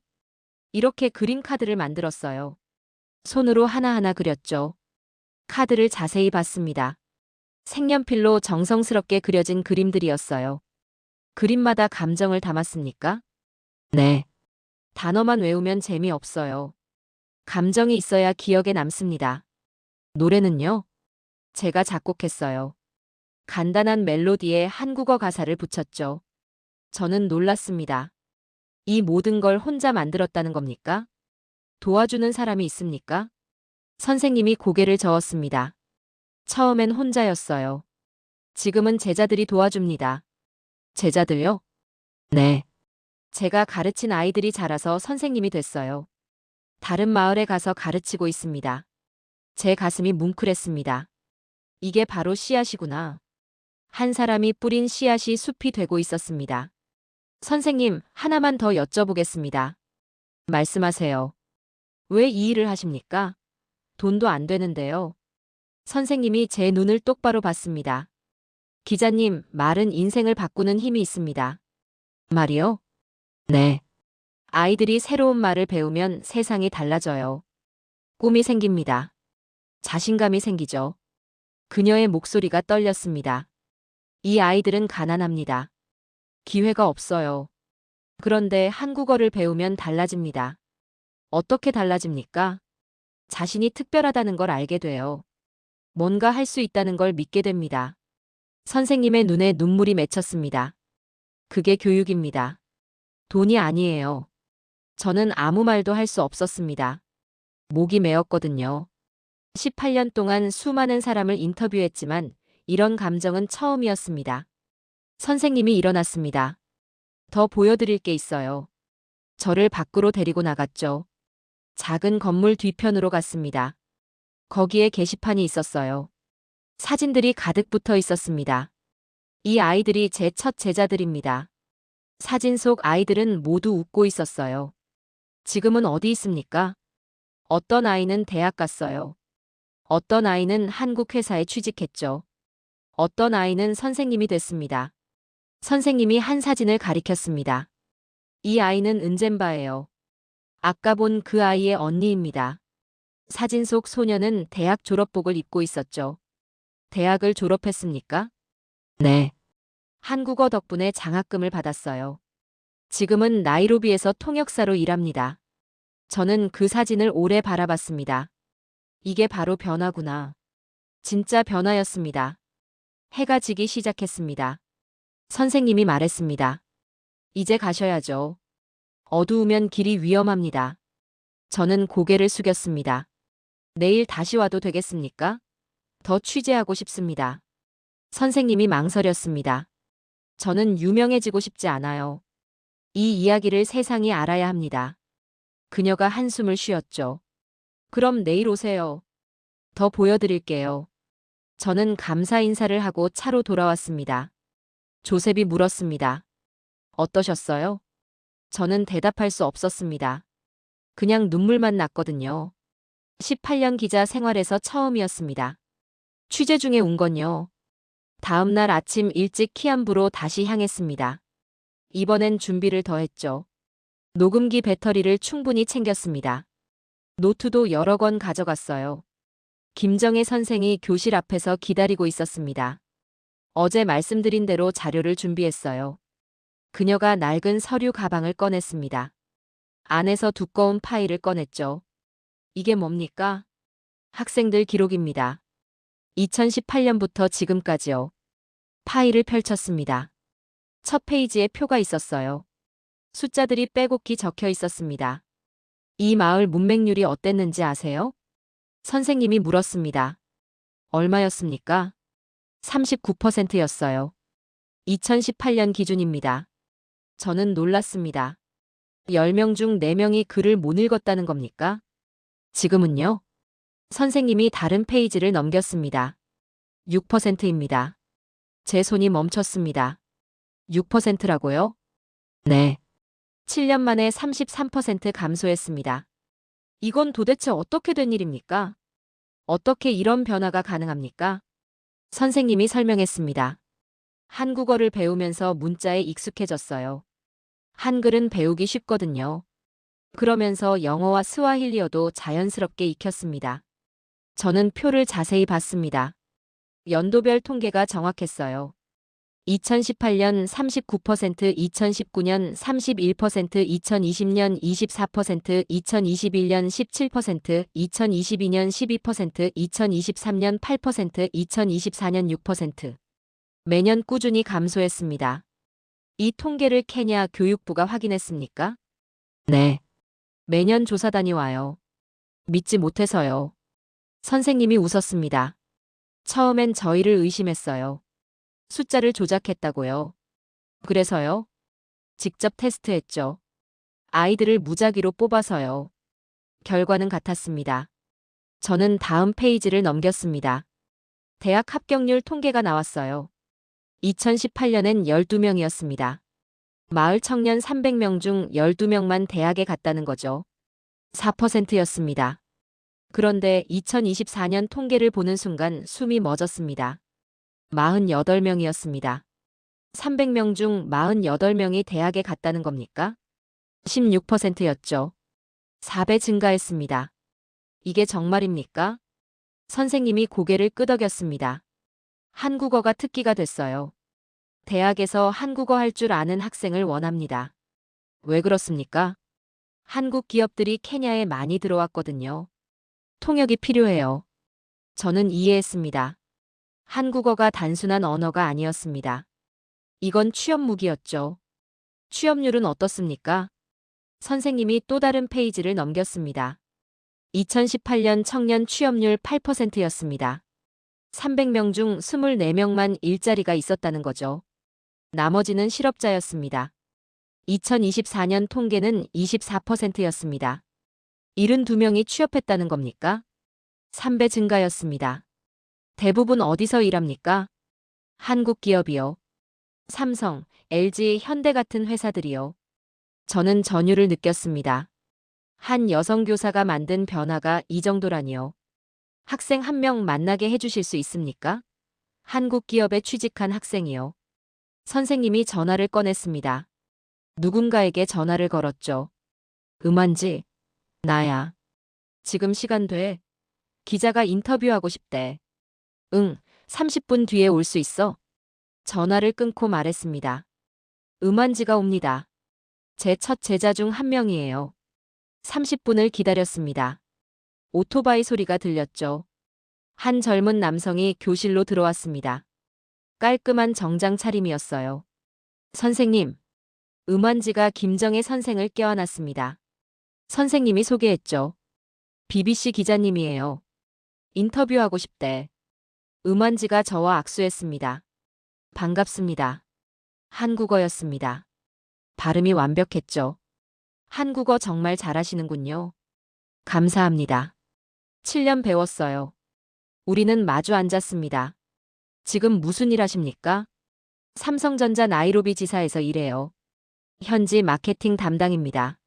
이렇게 그림 카드를 만들었어요. 손으로 하나하나 그렸죠. 카드를 자세히 봤습니다. 색연필로 정성스럽게 그려진 그림들이었어요. 그림마다 감정을 담았습니까? 네. 단어만 외우면 재미없어요. 감정이 있어야 기억에 남습니다. 노래는요? 제가 작곡했어요. 간단한 멜로디에 한국어 가사를 붙였죠. 저는 놀랐습니다. 이 모든 걸 혼자 만들었다는 겁니까? 도와주는 사람이 있습니까? 선생님이 고개를 저었습니다. 처음엔 혼자였어요. 지금은 제자들이 도와줍니다. 제자들요? 네. 제가 가르친 아이들이 자라서 선생님이 됐어요. 다른 마을에 가서 가르치고 있습니다. 제 가슴이 뭉클했습니다. 이게 바로 씨앗이구나. 한 사람이 뿌린 씨앗이 숲이 되고 있었습니다. 선생님, 하나만 더 여쭤보겠습니다. 말씀하세요. 왜 이 일을 하십니까? 돈도 안 되는데요. 선생님이 제 눈을 똑바로 봤습니다. 기자님, 말은 인생을 바꾸는 힘이 있습니다. 말이요? 네. 아이들이 새로운 말을 배우면 세상이 달라져요. 꿈이 생깁니다. 자신감이 생기죠. 그녀의 목소리가 떨렸습니다. 이 아이들은 가난합니다. 기회가 없어요. 그런데 한국어를 배우면 달라집니다. 어떻게 달라집니까? 자신이 특별하다는 걸 알게 돼요. 뭔가 할 수 있다는 걸 믿게 됩니다. 선생님의 눈에 눈물이 맺혔습니다. 그게 교육입니다. 돈이 아니에요. 저는 아무 말도 할 수 없었습니다. 목이 메었거든요. 18년 동안 수많은 사람을 인터뷰했지만 이런 감정은 처음이었습니다. 선생님이 일어났습니다. 더 보여드릴 게 있어요. 저를 밖으로 데리고 나갔죠. 작은 건물 뒤편으로 갔습니다. 거기에 게시판이 있었어요. 사진들이 가득 붙어 있었습니다. 이 아이들이 제 첫 제자들입니다. 사진 속 아이들은 모두 웃고 있었어요. 지금은 어디 있습니까? 어떤 아이는 대학 갔어요. 어떤 아이는 한국 회사에 취직했죠. 어떤 아이는 선생님이 됐습니다. 선생님이 한 사진을 가리켰습니다. 이 아이는 은젠바예요. 아까 본 그 아이의 언니입니다. 사진 속 소녀는 대학 졸업복을 입고 있었죠. 대학을 졸업했습니까? 네. 한국어 덕분에 장학금을 받았어요. 지금은 나이로비에서 통역사로 일합니다. 저는 그 사진을 오래 바라봤습니다. 이게 바로 변화구나. 진짜 변화였습니다. 해가 지기 시작했습니다. 선생님이 말했습니다. 이제 가셔야죠. 어두우면 길이 위험합니다. 저는 고개를 숙였습니다. 내일 다시 와도 되겠습니까? 더 취재하고 싶습니다. 선생님이 망설였습니다. 저는 유명해지고 싶지 않아요. 이 이야기를 세상이 알아야 합니다. 그녀가 한숨을 쉬었죠. 그럼 내일 오세요. 더 보여드릴게요. 저는 감사 인사를 하고 차로 돌아왔습니다. 조셉이 물었습니다. 어떠셨어요? 저는 대답할 수 없었습니다. 그냥 눈물만 났거든요. 18년 기자 생활에서 처음이었습니다. 취재 중에 운 건요. 다음 날 아침 일찍 키안부로 다시 향했습니다. 이번엔 준비를 더 했죠. 녹음기 배터리를 충분히 챙겼습니다. 노트도 여러 권 가져갔어요. 김정혜 선생이 교실 앞에서 기다리고 있었습니다. 어제 말씀드린 대로 자료를 준비했어요. 그녀가 낡은 서류 가방을 꺼냈습니다. 안에서 두꺼운 파일을 꺼냈죠. 이게 뭡니까? 학생들 기록입니다. 2018년부터 지금까지요. 파일을 펼쳤습니다. 첫 페이지에 표가 있었어요. 숫자들이 빼곡히 적혀 있었습니다. 이 마을 문맹률이 어땠는지 아세요? 선생님이 물었습니다. 얼마였습니까? 39%였어요. 2018년 기준입니다. 저는 놀랐습니다. 10명 중 4명이 글을 못 읽었다는 겁니까? 지금은요? 선생님이 다른 페이지를 넘겼습니다. 6%입니다. 제 손이 멈췄습니다. 6%라고요? 네. 7년 만에 33% 감소했습니다. 이건 도대체 어떻게 된 일입니까? 어떻게 이런 변화가 가능합니까? 선생님이 설명했습니다. 한국어를 배우면서 문자에 익숙해졌어요. 한글은 배우기 쉽거든요. 그러면서 영어와 스와힐리어도 자연스럽게 익혔습니다. 저는 표를 자세히 봤습니다. 연도별 통계가 정확했어요. 2018년 39%, 2019년 31%, 2020년 24%, 2021년 17%, 2022년 12%, 2023년 8%, 2024년 6%. 매년 꾸준히 감소했습니다. 이 통계를 케냐 교육부가 확인했습니까? 네. 매년 조사단이 와요. 믿지 못해서요. 선생님이 웃었습니다. 처음엔 저희를 의심했어요. 숫자를 조작했다고요. 그래서요? 직접 테스트했죠. 아이들을 무작위로 뽑아서요. 결과는 같았습니다. 저는 다음 페이지를 넘겼습니다. 대학 합격률 통계가 나왔어요. 2018년엔 12명이었습니다. 마을 청년 300명 중 12명만 대학에 갔다는 거죠. 4%였습니다. 그런데 2024년 통계를 보는 순간 숨이 멈췄습니다. 48명이었습니다. 300명 중 48명이 대학에 갔다는 겁니까? 16%였죠. 4배 증가했습니다. 이게 정말입니까? 선생님이 고개를 끄덕였습니다. 한국어가 특기가 됐어요. 대학에서 한국어 할 줄 아는 학생을 원합니다. 왜 그렇습니까? 한국 기업들이 케냐에 많이 들어왔거든요. 통역이 필요해요. 저는 이해했습니다. 한국어가 단순한 언어가 아니었습니다. 이건 취업 무기였죠. 취업률은 어떻습니까? 선생님이 또 다른 페이지를 넘겼습니다. 2018년 청년 취업률 8%였습니다. 300명 중 24명만 일자리가 있었다는 거죠. 나머지는 실업자였습니다. 2024년 통계는 24%였습니다. 72명이 취업했다는 겁니까? 3배 증가였습니다. 대부분 어디서 일합니까? 한국 기업이요. 삼성, LG, 현대 같은 회사들이요. 저는 전율을 느꼈습니다. 한 여성 교사가 만든 변화가 이 정도라니요. 학생 한 명 만나게 해주실 수 있습니까? 한국 기업에 취직한 학생이요. 선생님이 전화를 꺼냈습니다. 누군가에게 전화를 걸었죠. 음한지, 나야. 지금 시간 돼? 기자가 인터뷰하고 싶대. 응, 30분 뒤에 올 수 있어? 전화를 끊고 말했습니다. 음한지가 옵니다. 제 첫 제자 중 한 명이에요. 30분을 기다렸습니다. 오토바이 소리가 들렸죠. 한 젊은 남성이 교실로 들어왔습니다. 깔끔한 정장 차림이었어요. 선생님, 음한지가 김정혜 선생을 껴안았습니다. 선생님이 소개했죠. BBC 기자님이에요. 인터뷰하고 싶대. 음한지가 저와 악수했습니다. 반갑습니다. 한국어였습니다. 발음이 완벽했죠. 한국어 정말 잘하시는군요. 감사합니다. 7년 배웠어요. 우리는 마주 앉았습니다. 지금 무슨 일 하십니까? 삼성전자 나이로비 지사에서 일해요. 현지 마케팅 담당입니다.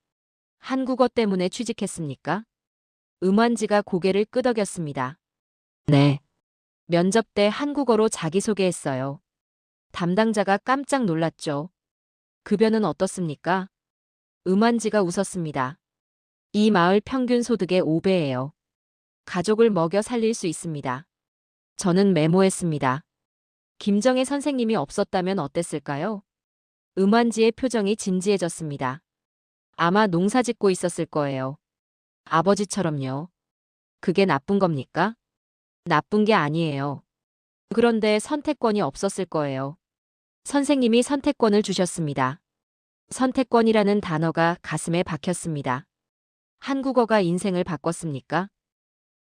한국어 때문에 취직했습니까? 음한지가 고개를 끄덕였습니다. 네. 면접 때 한국어로 자기소개했어요. 담당자가 깜짝 놀랐죠. 급여는 어떻습니까? 음한지가 웃었습니다. 이 마을 평균 소득의 5배예요. 가족을 먹여 살릴 수 있습니다. 저는 메모했습니다. 김정혜 선생님이 없었다면 어땠을까요? 음한지의 표정이 진지해졌습니다. 아마 농사 짓고 있었을 거예요. 아버지처럼요. 그게 나쁜 겁니까? 나쁜 게 아니에요. 그런데 선택권이 없었을 거예요. 선생님이 선택권을 주셨습니다. 선택권이라는 단어가 가슴에 박혔습니다. 한국어가 인생을 바꿨습니까?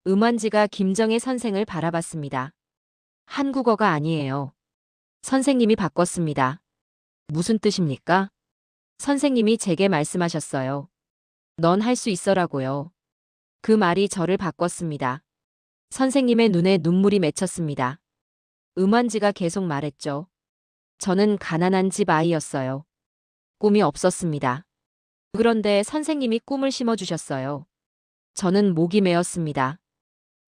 음한지가 김정혜 선생을 바라봤습니다. 한국어가 아니에요. 선생님이 바꿨습니다. 무슨 뜻입니까? 선생님이 제게 말씀하셨어요. 넌 할 수 있어라고요. 그 말이 저를 바꿨습니다. 선생님의 눈에 눈물이 맺혔습니다. 음한지가 계속 말했죠. 저는 가난한 집 아이였어요. 꿈이 없었습니다. 그런데 선생님이 꿈을 심어주셨어요. 저는 목이 메었습니다.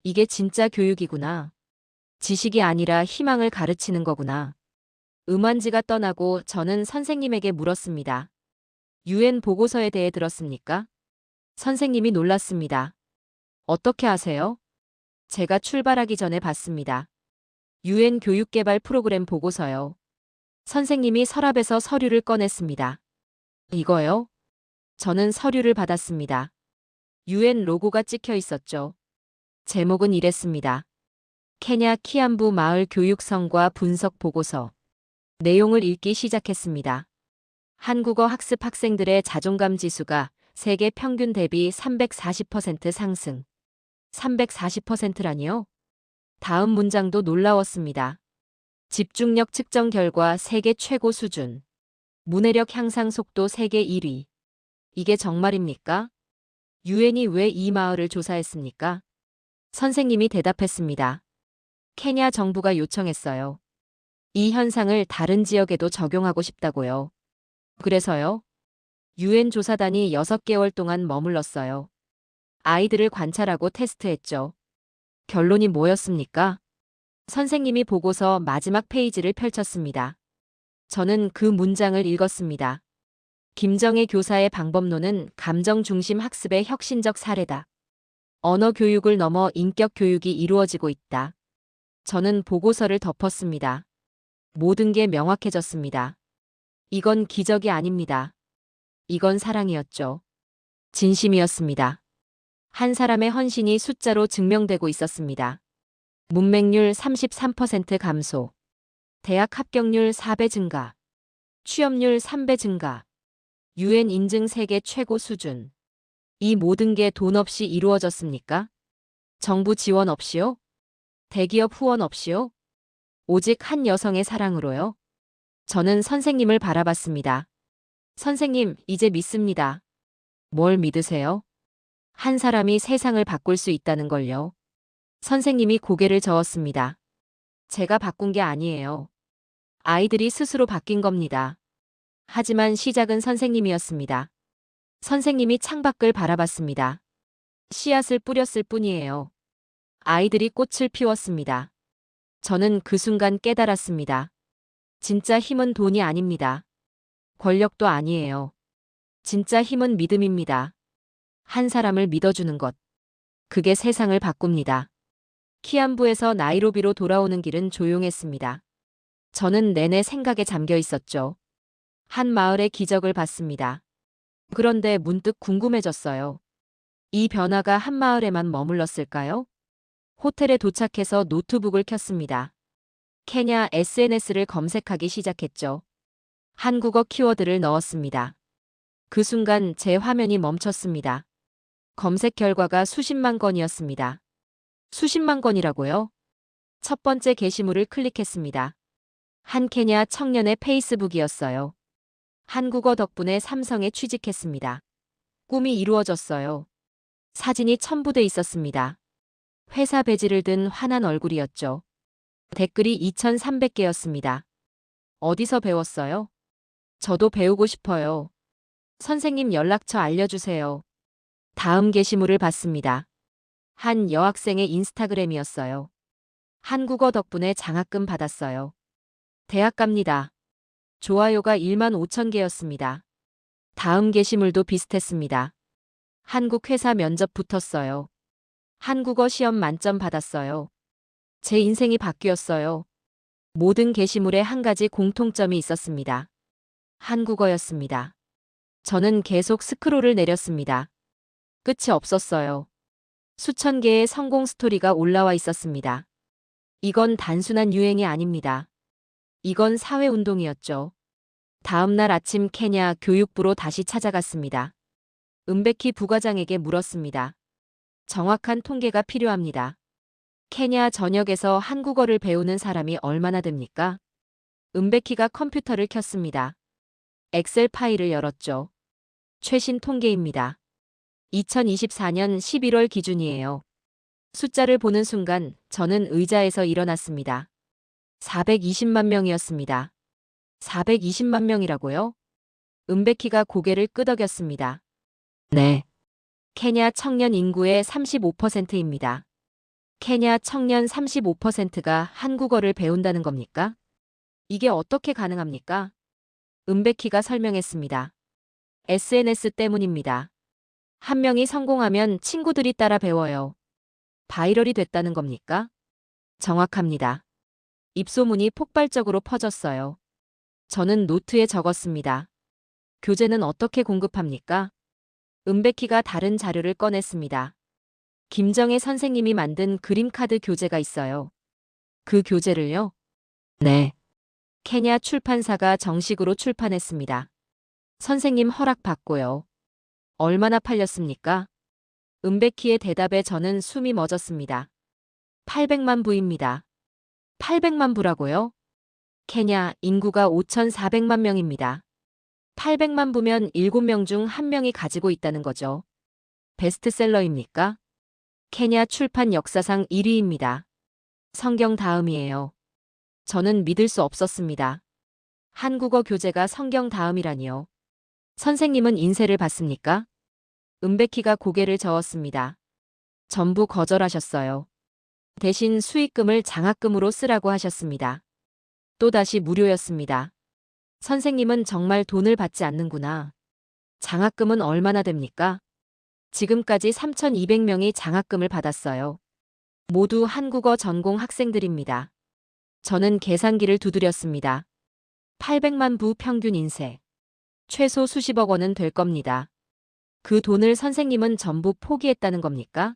이게 진짜 교육이구나. 지식이 아니라 희망을 가르치는 거구나. 음한지가 떠나고 저는 선생님에게 물었습니다. UN 보고서에 대해 들었습니까? 선생님이 놀랐습니다. 어떻게 아세요? 제가 출발하기 전에 봤습니다. UN 교육개발 프로그램 보고서요. 선생님이 서랍에서 서류를 꺼냈습니다. 이거요? 저는 서류를 받았습니다. UN 로고가 찍혀 있었죠. 제목은 이랬습니다. 케냐 키암부 마을 교육 성과 분석 보고서. 내용을 읽기 시작했습니다. 한국어 학습 학생들의 자존감 지수가 세계 평균 대비 340% 상승. 340%라니요? 다음 문장도 놀라웠습니다. 집중력 측정 결과 세계 최고 수준. 문해력 향상 속도 세계 1위. 이게 정말입니까? 유엔이 왜 이 마을을 조사했습니까? 선생님이 대답했습니다. 케냐 정부가 요청했어요. 이 현상을 다른 지역에도 적용하고 싶다고요. 그래서요? 유엔 조사단이 6개월 동안 머물렀어요. 아이들을 관찰하고 테스트했죠. 결론이 뭐였습니까? 선생님이 보고서 마지막 페이지를 펼쳤습니다. 저는 그 문장을 읽었습니다. 김정혜 교사의 방법론은 감정 중심 학습의 혁신적 사례다. 언어 교육을 넘어 인격 교육이 이루어지고 있다. 저는 보고서를 덮었습니다. 모든 게 명확해졌습니다. 이건 기적이 아닙니다. 이건 사랑이었죠. 진심이었습니다. 한 사람의 헌신이 숫자로 증명되고 있었습니다. 문맹률 33% 감소. 대학 합격률 4배 증가. 취업률 3배 증가. UN 인증 세계 최고 수준. 이 모든 게 돈 없이 이루어졌습니까? 정부 지원 없이요? 대기업 후원 없이요? 오직 한 여성의 사랑으로요? 저는 선생님을 바라봤습니다. 선생님, 이제 믿습니다. 뭘 믿으세요? 한 사람이 세상을 바꿀 수 있다는 걸요. 선생님이 고개를 저었습니다. 제가 바꾼 게 아니에요. 아이들이 스스로 바뀐 겁니다. 하지만 시작은 선생님이었습니다. 선생님이 창밖을 바라봤습니다. 씨앗을 뿌렸을 뿐이에요. 아이들이 꽃을 피웠습니다. 저는 그 순간 깨달았습니다. 진짜 힘은 돈이 아닙니다. 권력도 아니에요. 진짜 힘은 믿음입니다. 한 사람을 믿어주는 것. 그게 세상을 바꿉니다. 키암부에서 나이로비로 돌아오는 길은 조용했습니다. 저는 내내 생각에 잠겨 있었죠. 한 마을의 기적을 봤습니다. 그런데 문득 궁금해졌어요. 이 변화가 한 마을에만 머물렀을까요? 호텔에 도착해서 노트북을 켰습니다. 케냐 SNS를 검색하기 시작했죠. 한국어 키워드를 넣었습니다. 그 순간 제 화면이 멈췄습니다. 검색 결과가 수십만 건이었습니다. 수십만 건이라고요? 첫 번째 게시물을 클릭했습니다. 한 케냐 청년의 페이스북이었어요. 한국어 덕분에 삼성에 취직했습니다. 꿈이 이루어졌어요. 사진이 첨부돼 있었습니다. 회사 배지를 든 환한 얼굴이었죠. 댓글이 2,300개였습니다. 어디서 배웠어요? 저도 배우고 싶어요. 선생님 연락처 알려주세요. 다음 게시물을 봤습니다. 한 여학생의 인스타그램이었어요. 한국어 덕분에 장학금 받았어요. 대학 갑니다. 좋아요가 1만 5천 개였습니다. 다음 게시물도 비슷했습니다. 한국 회사 면접 붙었어요. 한국어 시험 만점 받았어요. 제 인생이 바뀌었어요. 모든 게시물에 한 가지 공통점이 있었습니다. 한국어였습니다. 저는 계속 스크롤을 내렸습니다. 끝이 없었어요. 수천 개의 성공 스토리가 올라와 있었습니다. 이건 단순한 유행이 아닙니다. 이건 사회운동이었죠. 다음 날 아침 케냐 교육부로 다시 찾아갔습니다. 은베키 부과장에게 물었습니다. 정확한 통계가 필요합니다. 케냐 전역에서 한국어를 배우는 사람이 얼마나 됩니까? 은베키가 컴퓨터를 켰습니다. 엑셀 파일을 열었죠. 최신 통계입니다. 2024년 11월 기준이에요. 숫자를 보는 순간 저는 의자에서 일어났습니다. 420만 명이었습니다. 420만 명이라고요? 은베키가 고개를 끄덕였습니다. 네. 케냐 청년 인구의 35%입니다. 케냐 청년 35%가 한국어를 배운다는 겁니까? 이게 어떻게 가능합니까? 은베키가 설명했습니다. SNS 때문입니다. 한 명이 성공하면 친구들이 따라 배워요. 바이럴이 됐다는 겁니까? 정확합니다. 입소문이 폭발적으로 퍼졌어요. 저는 노트에 적었습니다. 교재는 어떻게 공급합니까? 은베키가 다른 자료를 꺼냈습니다. 김정혜 선생님이 만든 그림카드 교재가 있어요. 그 교재를요? 네. 케냐 출판사가 정식으로 출판했습니다. 선생님 허락 받고요. 얼마나 팔렸습니까? 은베키의 대답에 저는 숨이 멎었습니다. 800만 부입니다. 800만 부라고요? 케냐 인구가 5,400만 명입니다. 800만 부면 7명 중 1명이 가지고 있다는 거죠. 베스트셀러입니까? 케냐 출판 역사상 1위입니다. 성경 다음이에요. 저는 믿을 수 없었습니다. 한국어 교재가 성경 다음이라니요. 선생님은 인쇄를 받습니까? 은베키가 고개를 저었습니다. 전부 거절하셨어요. 대신 수익금을 장학금으로 쓰라고 하셨습니다. 또다시 무료였습니다. 선생님은 정말 돈을 받지 않는구나. 장학금은 얼마나 됩니까? 지금까지 3,200명이 장학금을 받았어요. 모두 한국어 전공 학생들입니다. 저는 계산기를 두드렸습니다. 800만 부 평균 인쇄. 최소 수십억 원은 될 겁니다. 그 돈을 선생님은 전부 포기했다는 겁니까?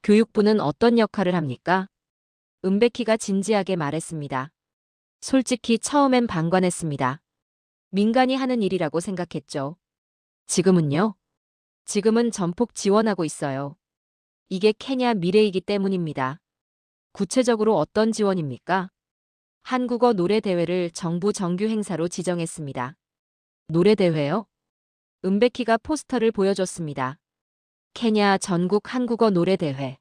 교육부는 어떤 역할을 합니까? 은베키가 진지하게 말했습니다. 솔직히 처음엔 방관했습니다. 민간이 하는 일이라고 생각했죠. 지금은요? 지금은 전폭 지원하고 있어요. 이게 케냐 미래이기 때문입니다. 구체적으로 어떤 지원입니까? 한국어 노래대회를 정부 정규 행사로 지정했습니다. 노래대회요? 은베키가 포스터를 보여줬습니다. 케냐 전국 한국어 노래대회.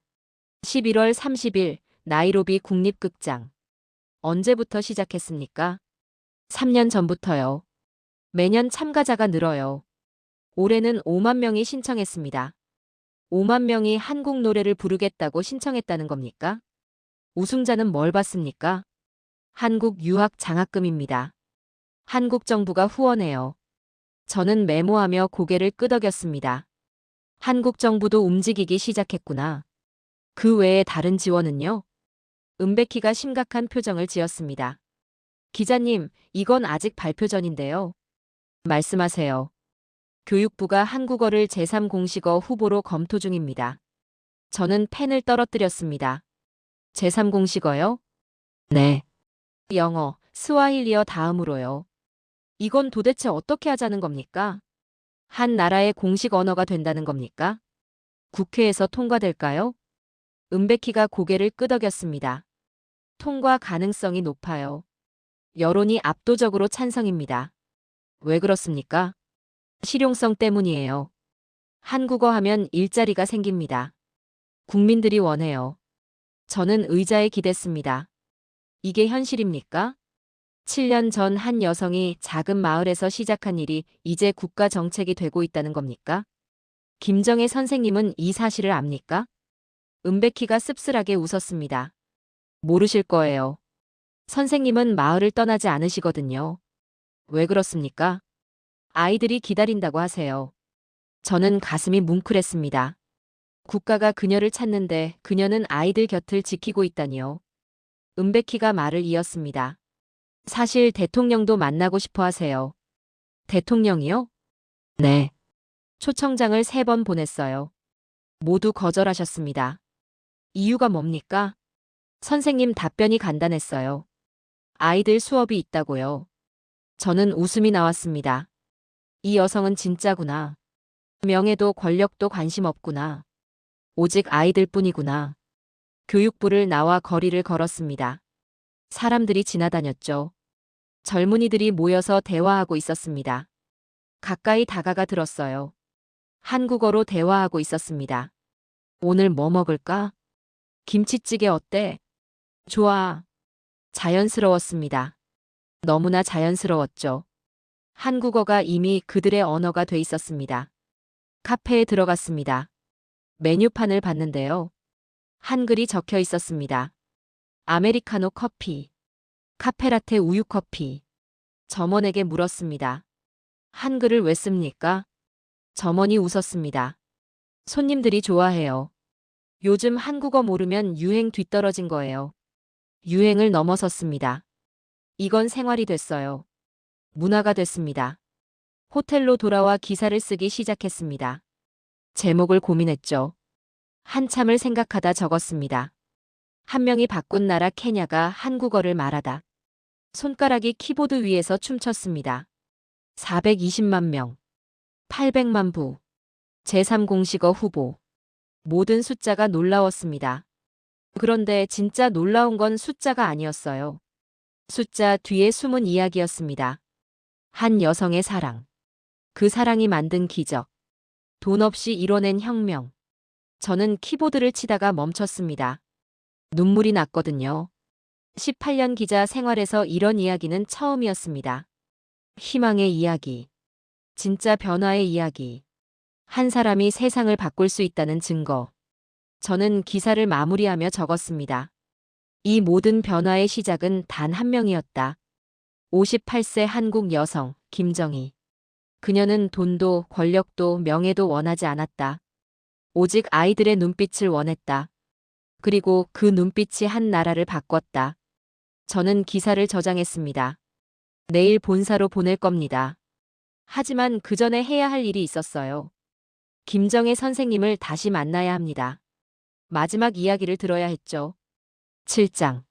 11월 30일 나이로비 국립극장. 언제부터 시작했습니까? 3년 전부터요. 매년 참가자가 늘어요. 올해는 5만 명이 신청했습니다. 5만 명이 한국 노래를 부르겠다고 신청했다는 겁니까? 우승자는 뭘 받습니까? 한국 유학 장학금입니다. 한국 정부가 후원해요. 저는 메모하며 고개를 끄덕였습니다. 한국 정부도 움직이기 시작했구나. 그 외에 다른 지원은요? 은베키가 심각한 표정을 지었습니다. 기자님, 이건 아직 발표 전인데요. 말씀하세요. 교육부가 한국어를 제3공식어 후보로 검토 중입니다. 저는 펜을 떨어뜨렸습니다. 제3공식어요? 네. 영어, 스와힐리어 다음으로요. 이건 도대체 어떻게 하자는 겁니까? 한 나라의 공식 언어가 된다는 겁니까? 국회에서 통과될까요? 은베키가 고개를 끄덕였습니다. 통과 가능성이 높아요. 여론이 압도적으로 찬성입니다. 왜 그렇습니까? 실용성 때문이에요. 한국어 하면 일자리가 생깁니다. 국민들이 원해요. 저는 의자에 기댔습니다. 이게 현실입니까? 7년 전 한 여성이 작은 마을에서 시작한 일이 이제 국가 정책이 되고 있다는 겁니까? 김정혜 선생님은 이 사실을 압니까? 은베키가 씁쓸하게 웃었습니다. 모르실 거예요. 선생님은 마을을 떠나지 않으시거든요. 왜 그렇습니까? 아이들이 기다린다고 하세요. 저는 가슴이 뭉클했습니다. 국가가 그녀를 찾는데 그녀는 아이들 곁을 지키고 있다니요. 은베키가 말을 이었습니다. 사실 대통령도 만나고 싶어 하세요. 대통령이요? 네. 초청장을 3번 보냈어요. 모두 거절하셨습니다. 이유가 뭡니까? 선생님 답변이 간단했어요. 아이들 수업이 있다고요. 저는 웃음이 나왔습니다. 이 여성은 진짜구나. 명예도 권력도 관심 없구나. 오직 아이들 뿐이구나. 교육부를 나와 거리를 걸었습니다. 사람들이 지나다녔죠. 젊은이들이 모여서 대화하고 있었습니다. 가까이 다가가 들었어요. 한국어로 대화하고 있었습니다. 오늘 뭐 먹을까? 김치찌개 어때? 좋아. 자연스러웠습니다. 너무나 자연스러웠죠. 한국어가 이미 그들의 언어가 돼 있었습니다. 카페에 들어갔습니다. 메뉴판을 봤는데요. 한글이 적혀 있었습니다. 아메리카노 커피, 카페라테 우유 커피. 점원에게 물었습니다. 한글을 왜 씁니까? 점원이 웃었습니다. 손님들이 좋아해요. 요즘 한국어 모르면 유행 뒤떨어진 거예요. 유행을 넘어섰습니다. 이건 생활이 됐어요. 문화가 됐습니다. 호텔로 돌아와 기사를 쓰기 시작했습니다. 제목을 고민했죠. 한참을 생각하다 적었습니다. 한 명이 바꾼 나라 케냐가 한국어를 말하다. 손가락이 키보드 위에서 춤췄습니다. 420만 명, 800만 부, 제3공식어 후보. 모든 숫자가 놀라웠습니다. 그런데 진짜 놀라운 건 숫자가 아니었어요. 숫자 뒤에 숨은 이야기였습니다. 한 여성의 사랑. 그 사랑이 만든 기적. 돈 없이 이뤄낸 혁명. 저는 키보드를 치다가 멈췄습니다. 눈물이 났거든요. 18년 기자 생활에서 이런 이야기는 처음이었습니다. 희망의 이야기. 진짜 변화의 이야기. 한 사람이 세상을 바꿀 수 있다는 증거. 저는 기사를 마무리하며 적었습니다. 이 모든 변화의 시작은 단 한 명이었다. 58세 한국 여성, 김정희. 그녀는 돈도 권력도 명예도 원하지 않았다. 오직 아이들의 눈빛을 원했다. 그리고 그 눈빛이 한 나라를 바꿨다. 저는 기사를 저장했습니다. 내일 본사로 보낼 겁니다. 하지만 그 전에 해야 할 일이 있었어요. 김정혜 선생님을 다시 만나야 합니다. 마지막 이야기를 들어야 했죠. 7장.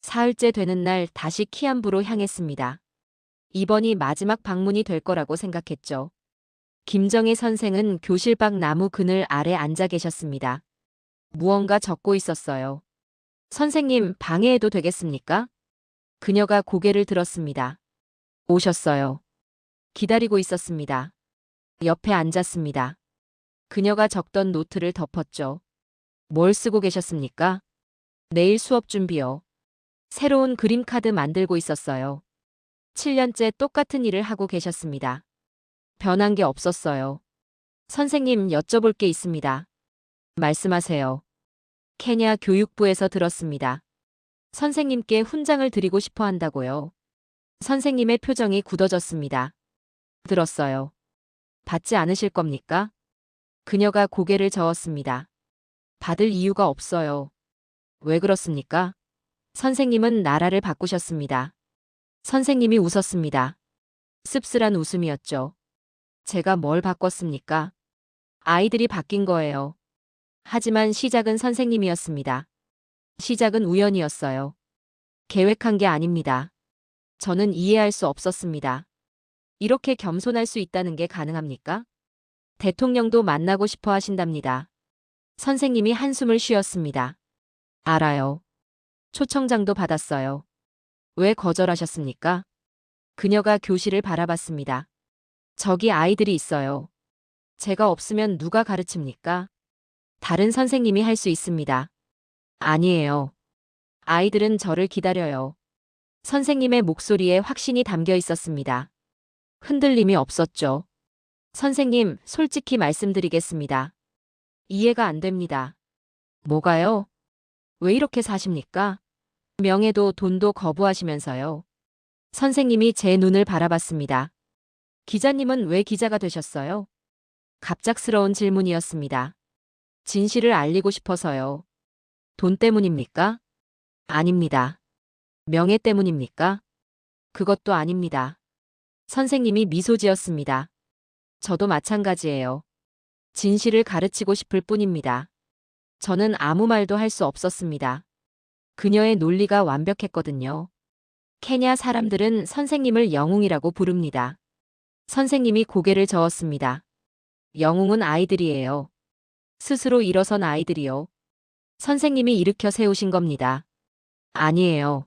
사흘째 되는 날 다시 키안부로 향했습니다. 이번이 마지막 방문이 될 거라고 생각했죠. 김정혜 선생은 교실 밖 나무 그늘 아래 앉아 계셨습니다. 무언가 적고 있었어요. 선생님, 방해해도 되겠습니까? 그녀가 고개를 들었습니다. 오셨어요. 기다리고 있었습니다. 옆에 앉았습니다. 그녀가 적던 노트를 덮었죠. 뭘 쓰고 계셨습니까? 내일 수업 준비요. 새로운 그림 카드 만들고 있었어요. 7년째 똑같은 일을 하고 계셨습니다. 변한 게 없었어요. 선생님, 여쭤볼 게 있습니다. 말씀하세요. 케냐 교육부에서 들었습니다. 선생님께 훈장을 드리고 싶어 한다고요. 선생님의 표정이 굳어졌습니다. 들었어요. 받지 않으실 겁니까? 그녀가 고개를 저었습니다. 받을 이유가 없어요. 왜 그렇습니까? 선생님은 나라를 바꾸셨습니다. 선생님이 웃었습니다. 씁쓸한 웃음이었죠. 제가 뭘 바꿨습니까? 아이들이 바뀐 거예요. 하지만 시작은 선생님이었습니다. 시작은 우연이었어요. 계획한 게 아닙니다. 저는 이해할 수 없었습니다. 이렇게 겸손할 수 있다는 게 가능합니까? 대통령도 만나고 싶어 하신답니다. 선생님이 한숨을 쉬었습니다. 알아요. 초청장도 받았어요. 왜 거절하셨습니까? 그녀가 교실을 바라봤습니다. 저기 아이들이 있어요. 제가 없으면 누가 가르칩니까? 다른 선생님이 할 수 있습니다. 아니에요. 아이들은 저를 기다려요. 선생님의 목소리에 확신이 담겨 있었습니다. 흔들림이 없었죠. 선생님, 솔직히 말씀드리겠습니다. 이해가 안 됩니다. 뭐가요? 왜 이렇게 사십니까? 명예도 돈도 거부하시면서요. 선생님이 제 눈을 바라봤습니다. 기자님은 왜 기자가 되셨어요? 갑작스러운 질문이었습니다. 진실을 알리고 싶어서요. 돈 때문입니까? 아닙니다. 명예 때문입니까? 그것도 아닙니다. 선생님이 미소 지었습니다. 저도 마찬가지예요. 진실을 가르치고 싶을 뿐입니다. 저는 아무 말도 할 수 없었습니다. 그녀의 논리가 완벽했거든요. 케냐 사람들은 선생님을 영웅이라고 부릅니다. 선생님이 고개를 저었습니다. 영웅은 아이들이에요. 스스로 일어선 아이들이요. 선생님이 일으켜 세우신 겁니다. 아니에요.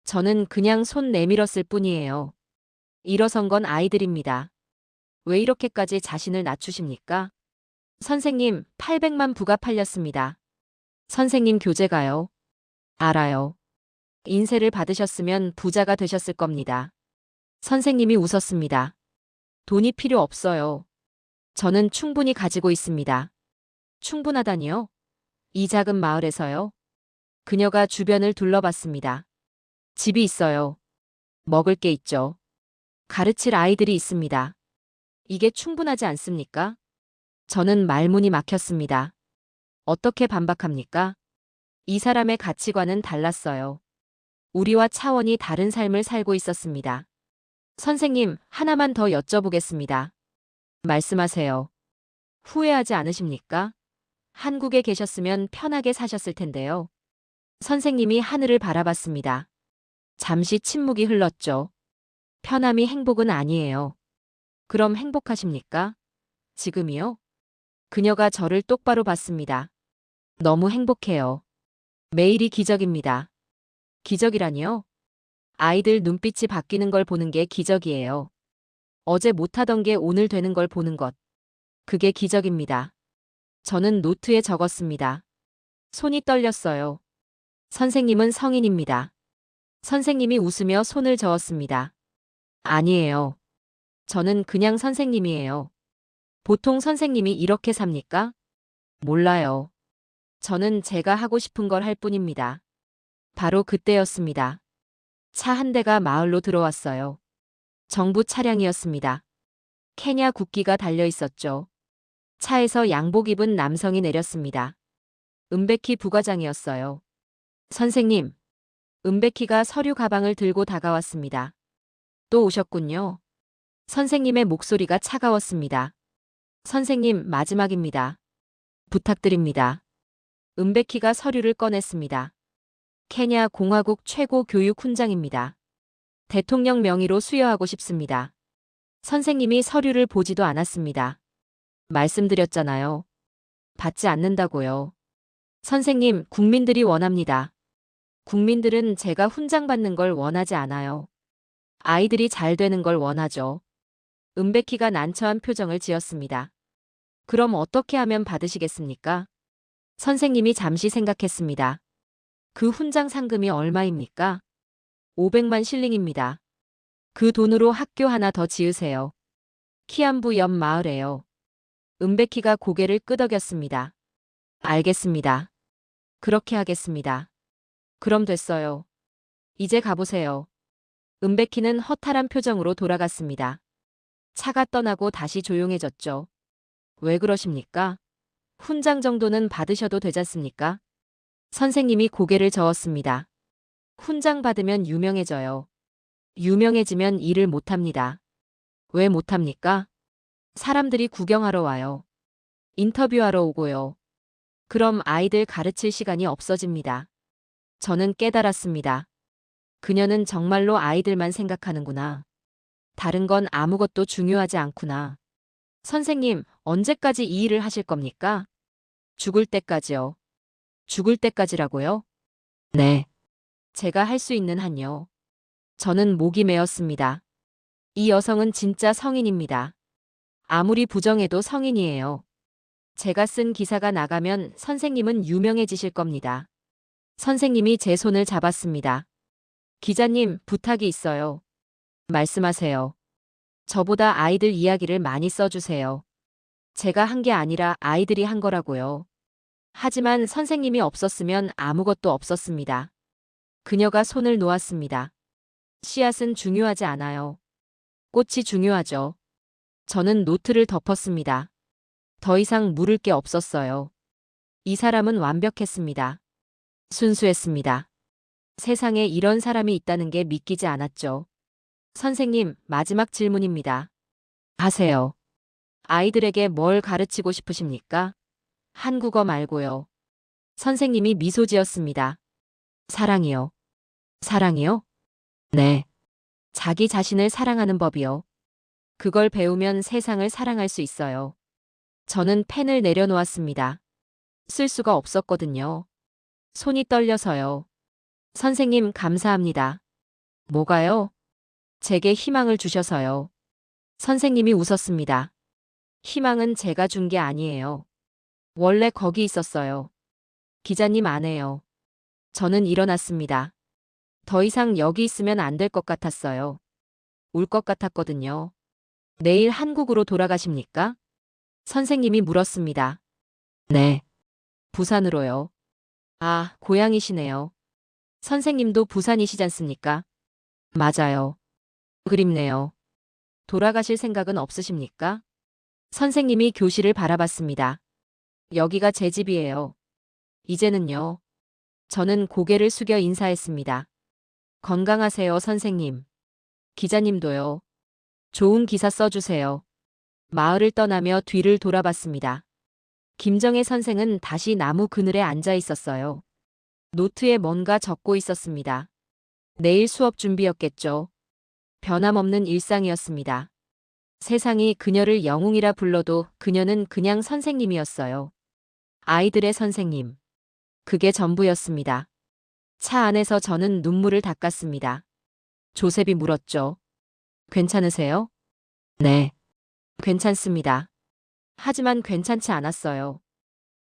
저는 그냥 손 내밀었을 뿐이에요. 일어선 건 아이들입니다. 왜 이렇게까지 자신을 낮추십니까? 선생님, 800만 부가 팔렸습니다. 선생님 교재가요? 알아요. 인쇄를 받으셨으면 부자가 되셨을 겁니다. 선생님이 웃었습니다. 돈이 필요 없어요. 저는 충분히 가지고 있습니다. 충분하다니요? 이 작은 마을에서요? 그녀가 주변을 둘러봤습니다. 집이 있어요. 먹을 게 있죠. 가르칠 아이들이 있습니다. 이게 충분하지 않습니까? 저는 말문이 막혔습니다. 어떻게 반박합니까? 이 사람의 가치관은 달랐어요. 우리와 차원이 다른 삶을 살고 있었습니다. 선생님, 하나만 더 여쭤보겠습니다. 말씀하세요. 후회하지 않으십니까? 한국에 계셨으면 편하게 사셨을 텐데요. 선생님이 하늘을 바라봤습니다. 잠시 침묵이 흘렀죠. 편함이 행복은 아니에요. 그럼 행복하십니까? 지금이요? 그녀가 저를 똑바로 봤습니다. 너무 행복해요. 매일이 기적입니다. 기적이라니요? 아이들 눈빛이 바뀌는 걸 보는 게 기적이에요. 어제 못하던 게 오늘 되는 걸 보는 것. 그게 기적입니다. 저는 노트에 적었습니다. 손이 떨렸어요. 선생님은 성인입니다. 선생님이 웃으며 손을 저었습니다. 아니에요. 저는 그냥 선생님이에요. 보통 선생님이 이렇게 삽니까? 몰라요. 저는 제가 하고 싶은 걸 할 뿐입니다. 바로 그때였습니다. 차 한 대가 마을로 들어왔어요. 정부 차량이었습니다. 케냐 국기가 달려 있었죠. 차에서 양복 입은 남성이 내렸습니다. 은베키 부과장이었어요. 선생님, 은베키가 서류 가방을 들고 다가왔습니다. 또 오셨군요. 선생님의 목소리가 차가웠습니다. 선생님, 마지막입니다. 부탁드립니다. 은베키가 서류를 꺼냈습니다. 케냐 공화국 최고 교육 훈장입니다. 대통령 명의로 수여하고 싶습니다. 선생님이 서류를 보지도 않았습니다. 말씀드렸잖아요. 받지 않는다고요. 선생님, 국민들이 원합니다. 국민들은 제가 훈장 받는 걸 원하지 않아요. 아이들이 잘 되는 걸 원하죠. 은베키가 난처한 표정을 지었습니다. 그럼 어떻게 하면 받으시겠습니까? 선생님이 잠시 생각했습니다. 그 훈장 상금이 얼마입니까? 500만 실링입니다. 그 돈으로 학교 하나 더 지으세요. 키안부 옆 마을에요. 은베키가 고개를 끄덕였습니다. 알겠습니다. 그렇게 하겠습니다. 그럼 됐어요. 이제 가보세요. 은베키는 허탈한 표정으로 돌아갔습니다. 차가 떠나고 다시 조용해졌죠. 왜 그러십니까? 훈장 정도는 받으셔도 되잖습니까? 선생님이 고개를 저었습니다. 훈장 받으면 유명해져요. 유명해지면 일을 못합니다. 왜 못합니까? 사람들이 구경하러 와요. 인터뷰하러 오고요. 그럼 아이들 가르칠 시간이 없어집니다. 저는 깨달았습니다. 그녀는 정말로 아이들만 생각하는구나. 다른 건 아무것도 중요하지 않구나. 선생님, 언제까지 이 일을 하실 겁니까? 죽을 때까지요. 죽을 때까지라고요? 네. 제가 할 수 있는 한요. 저는 목이 메었습니다. 이 여성은 진짜 성인입니다. 아무리 부정해도 성인이에요. 제가 쓴 기사가 나가면 선생님은 유명해지실 겁니다. 선생님이 제 손을 잡았습니다. 기자님, 부탁이 있어요. 말씀하세요. 저보다 아이들 이야기를 많이 써주세요. 제가 한 게 아니라 아이들이 한 거라고요. 하지만 선생님이 없었으면 아무것도 없었습니다. 그녀가 손을 놓았습니다. 씨앗은 중요하지 않아요. 꽃이 중요하죠. 저는 노트를 덮었습니다. 더 이상 물을 게 없었어요. 이 사람은 완벽했습니다. 순수했습니다. 세상에 이런 사람이 있다는 게 믿기지 않았죠. 선생님, 마지막 질문입니다. 하세요. 아이들에게 뭘 가르치고 싶으십니까? 한국어 말고요. 선생님이 미소 지었습니다. 사랑이요. 사랑이요? 네. 자기 자신을 사랑하는 법이요. 그걸 배우면 세상을 사랑할 수 있어요. 저는 펜을 내려놓았습니다. 쓸 수가 없었거든요. 손이 떨려서요. 선생님, 감사합니다. 뭐가요? 제게 희망을 주셔서요. 선생님이 웃었습니다. 희망은 제가 준 게 아니에요. 원래 거기 있었어요. 기자님 안에요. 저는 일어났습니다. 더 이상 여기 있으면 안 될 것 같았어요. 울 것 같았거든요. 내일 한국으로 돌아가십니까? 선생님이 물었습니다. 네. 부산으로요. 아, 고향이시네요. 선생님도 부산이시잖습니까? 맞아요. 그립네요. 돌아가실 생각은 없으십니까? 선생님이 교실을 바라봤습니다. 여기가 제 집이에요. 이제는요. 저는 고개를 숙여 인사했습니다. 건강하세요, 선생님. 기자님도요. 좋은 기사 써주세요. 마을을 떠나며 뒤를 돌아봤습니다. 김정혜 선생은 다시 나무 그늘에 앉아 있었어요. 노트에 뭔가 적고 있었습니다. 내일 수업 준비였겠죠. 변함없는 일상이었습니다. 세상이 그녀를 영웅이라 불러도 그녀는 그냥 선생님이었어요. 아이들의 선생님. 그게 전부였습니다. 차 안에서 저는 눈물을 닦았습니다. 조셉이 물었죠. 괜찮으세요? 네. 괜찮습니다. 하지만 괜찮지 않았어요.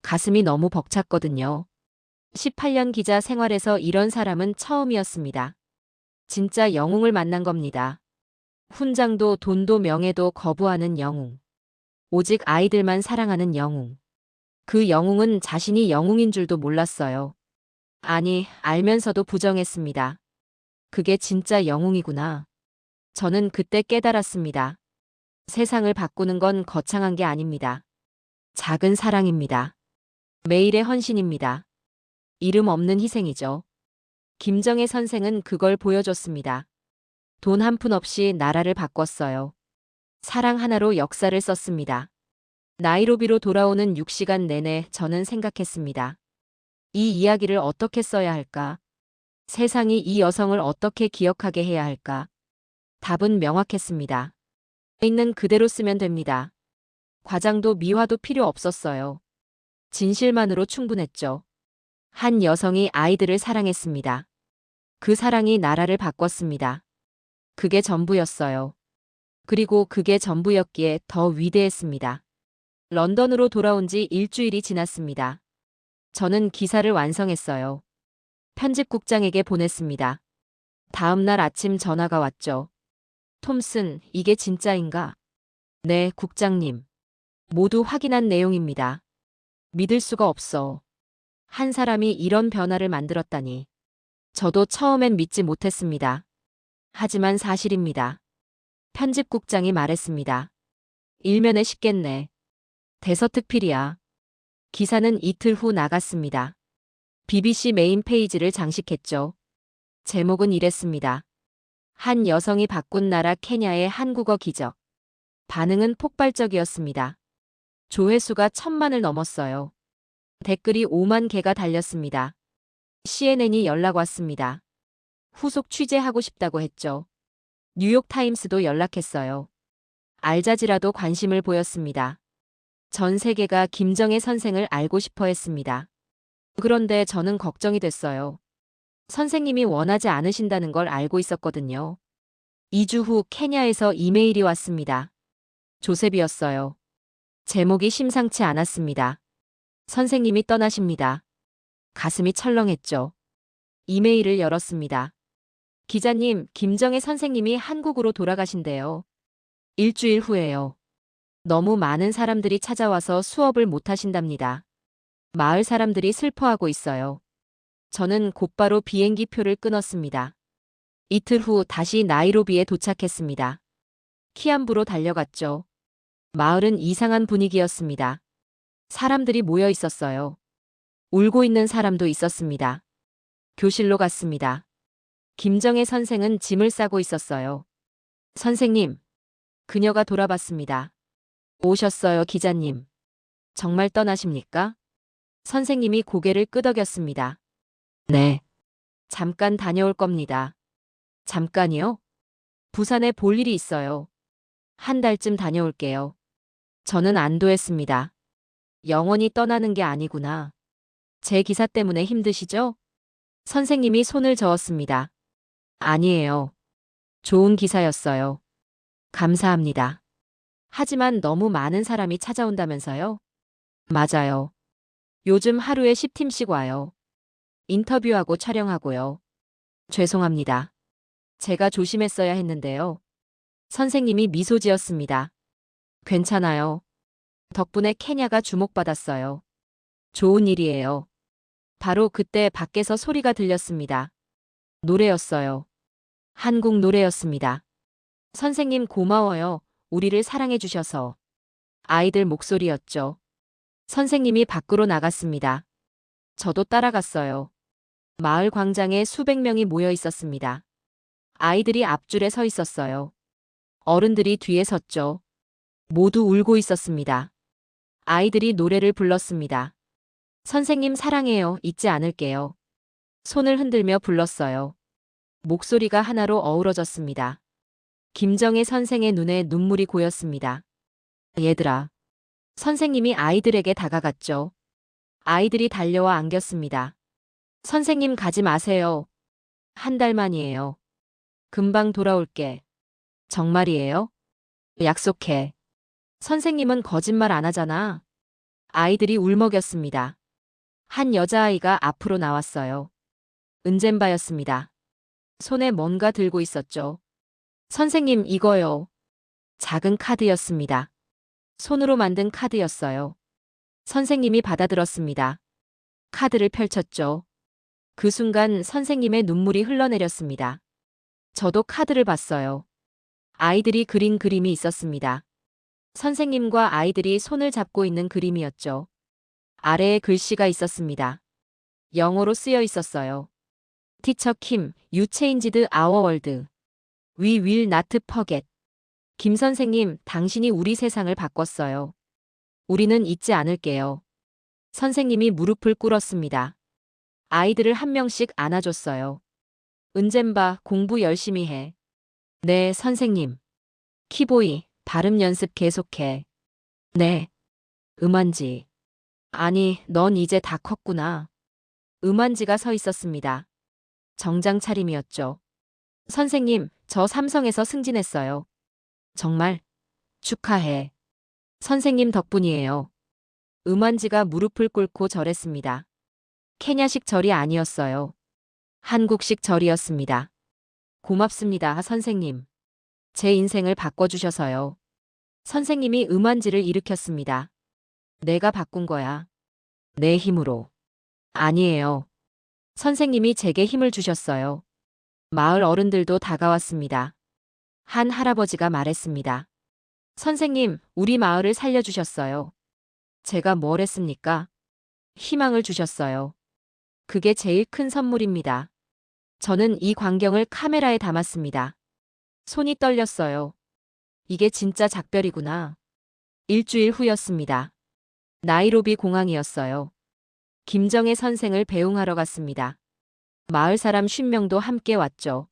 가슴이 너무 벅찼거든요. 18년 기자 생활에서 이런 사람은 처음이었습니다. 진짜 영웅을 만난 겁니다. 훈장도 돈도 명예도 거부하는 영웅. 오직 아이들만 사랑하는 영웅. 그 영웅은 자신이 영웅인 줄도 몰랐어요. 아니, 알면서도 부정했습니다. 그게 진짜 영웅이구나. 저는 그때 깨달았습니다. 세상을 바꾸는 건 거창한 게 아닙니다. 작은 사랑입니다. 매일의 헌신입니다. 이름 없는 희생이죠. 김정혜 선생은 그걸 보여줬습니다. 돈 한 푼 없이 나라를 바꿨어요. 사랑 하나로 역사를 썼습니다. 나이로비로 돌아오는 6시간 내내 저는 생각했습니다. 이 이야기를 어떻게 써야 할까? 세상이 이 여성을 어떻게 기억하게 해야 할까? 답은 명확했습니다. 있는 그대로 쓰면 됩니다. 과장도 미화도 필요 없었어요. 진실만으로 충분했죠. 한 여성이 아이들을 사랑했습니다. 그 사랑이 나라를 바꿨습니다. 그게 전부였어요. 그리고 그게 전부였기에 더 위대했습니다. 런던으로 돌아온 지 일주일이 지났습니다. 저는 기사를 완성했어요. 편집국장에게 보냈습니다. 다음 날 아침 전화가 왔죠. 톰슨, 이게 진짜인가? 네, 국장님. 모두 확인한 내용입니다. 믿을 수가 없어. 한 사람이 이런 변화를 만들었다니. 저도 처음엔 믿지 못했습니다. 하지만 사실입니다. 편집국장이 말했습니다. 일면에 싣겠네. 대서특필이야. 기사는 이틀 후 나갔습니다. BBC 메인 페이지를 장식했죠. 제목은 이랬습니다. 한 여성이 바꾼 나라 케냐의 한국어 기적. 반응은 폭발적이었습니다. 조회수가 1000만을 넘었어요. 댓글이 5만 개가 달렸습니다. CNN이 연락 왔습니다. 후속 취재하고 싶다고 했죠. 뉴욕타임스도 연락했어요. 알자지라도 관심을 보였습니다. 전 세계가 김정혜 선생을 알고 싶어 했습니다. 그런데 저는 걱정이 됐어요. 선생님이 원하지 않으신다는 걸 알고 있었거든요. 2주 후 케냐에서 이메일이 왔습니다. 조셉이었어요. 제목이 심상치 않았습니다. 선생님이 떠나십니다. 가슴이 철렁했죠. 이메일을 열었습니다. 기자님, 김정혜 선생님이 한국으로 돌아가신대요. 일주일 후에요. 너무 많은 사람들이 찾아와서 수업을 못 하신답니다. 마을 사람들이 슬퍼하고 있어요. 저는 곧바로 비행기 표를 끊었습니다. 이틀 후 다시 나이로비에 도착했습니다. 키암부로 달려갔죠. 마을은 이상한 분위기였습니다. 사람들이 모여 있었어요. 울고 있는 사람도 있었습니다. 교실로 갔습니다. 김정혜 선생은 짐을 싸고 있었어요. 선생님, 그녀가 돌아봤습니다. 오셨어요, 기자님. 정말 떠나십니까? 선생님이 고개를 끄덕였습니다. 네. 잠깐 다녀올 겁니다. 잠깐이요? 부산에 볼 일이 있어요. 한 달쯤 다녀올게요. 저는 안도했습니다. 영원히 떠나는 게 아니구나. 제 기사 때문에 힘드시죠? 선생님이 손을 저었습니다. 아니에요. 좋은 기사였어요. 감사합니다. 하지만 너무 많은 사람이 찾아온다면서요? 맞아요. 요즘 하루에 10팀씩 와요. 인터뷰하고 촬영하고요. 죄송합니다. 제가 조심했어야 했는데요. 선생님이 미소 지었습니다. 괜찮아요. 덕분에 케냐가 주목받았어요. 좋은 일이에요. 바로 그때 밖에서 소리가 들렸습니다. 노래였어요. 한국 노래였습니다. 선생님 고마워요. 우리를 사랑해 주셔서. 아이들 목소리였죠. 선생님이 밖으로 나갔습니다. 저도 따라갔어요. 마을 광장에 수백 명이 모여 있었습니다. 아이들이 앞줄에 서 있었어요. 어른들이 뒤에 섰죠. 모두 울고 있었습니다. 아이들이 노래를 불렀습니다. 선생님 사랑해요. 잊지 않을게요. 손을 흔들며 불렀어요. 목소리가 하나로 어우러졌습니다. 김정혜 선생의 눈에 눈물이 고였습니다. 얘들아. 선생님이 아이들에게 다가갔죠. 아이들이 달려와 안겼습니다. 선생님 가지 마세요. 한 달만이에요. 금방 돌아올게. 정말이에요? 약속해. 선생님은 거짓말 안 하잖아. 아이들이 울먹였습니다. 한 여자아이가 앞으로 나왔어요. 은젠바였습니다. 손에 뭔가 들고 있었죠. 선생님 이거요. 작은 카드였습니다. 손으로 만든 카드였어요. 선생님이 받아들었습니다. 카드를 펼쳤죠. 그 순간 선생님의 눈물이 흘러내렸습니다. 저도 카드를 봤어요. 아이들이 그린 그림이 있었습니다. 선생님과 아이들이 손을 잡고 있는 그림이었죠. 아래에 글씨가 있었습니다. 영어로 쓰여 있었어요. Teacher Kim, you changed our world. We will not forget. 김 선생님, 당신이 우리 세상을 바꿨어요. 우리는 잊지 않을게요. 선생님이 무릎을 꿇었습니다. 아이들을 한 명씩 안아줬어요. 은젠바, 공부 열심히 해. 네, 선생님. 키보이, 발음 연습 계속해. 네. 음한지. 아니, 넌 이제 다 컸구나. 음한지가 서 있었습니다. 정장 차림이었죠. 선생님, 저 삼성에서 승진했어요. 정말? 축하해. 선생님 덕분이에요. 음한지가 무릎을 꿇고 절했습니다. 케냐식 절이 아니었어요. 한국식 절이었습니다. 고맙습니다, 선생님. 제 인생을 바꿔주셔서요. 선생님이 음한지를 일으켰습니다. 내가 바꾼 거야. 내 힘으로. 아니에요. 선생님이 제게 힘을 주셨어요. 마을 어른들도 다가왔습니다. 한 할아버지가 말했습니다. 선생님, 우리 마을을 살려주셨어요. 제가 뭘 했습니까? 희망을 주셨어요. 그게 제일 큰 선물입니다. 저는 이 광경을 카메라에 담았습니다. 손이 떨렸어요. 이게 진짜 작별이구나. 일주일 후였습니다. 나이로비 공항이었어요. 김정혜 선생을 배웅하러 갔습니다. 마을 사람 50명도 함께 왔죠.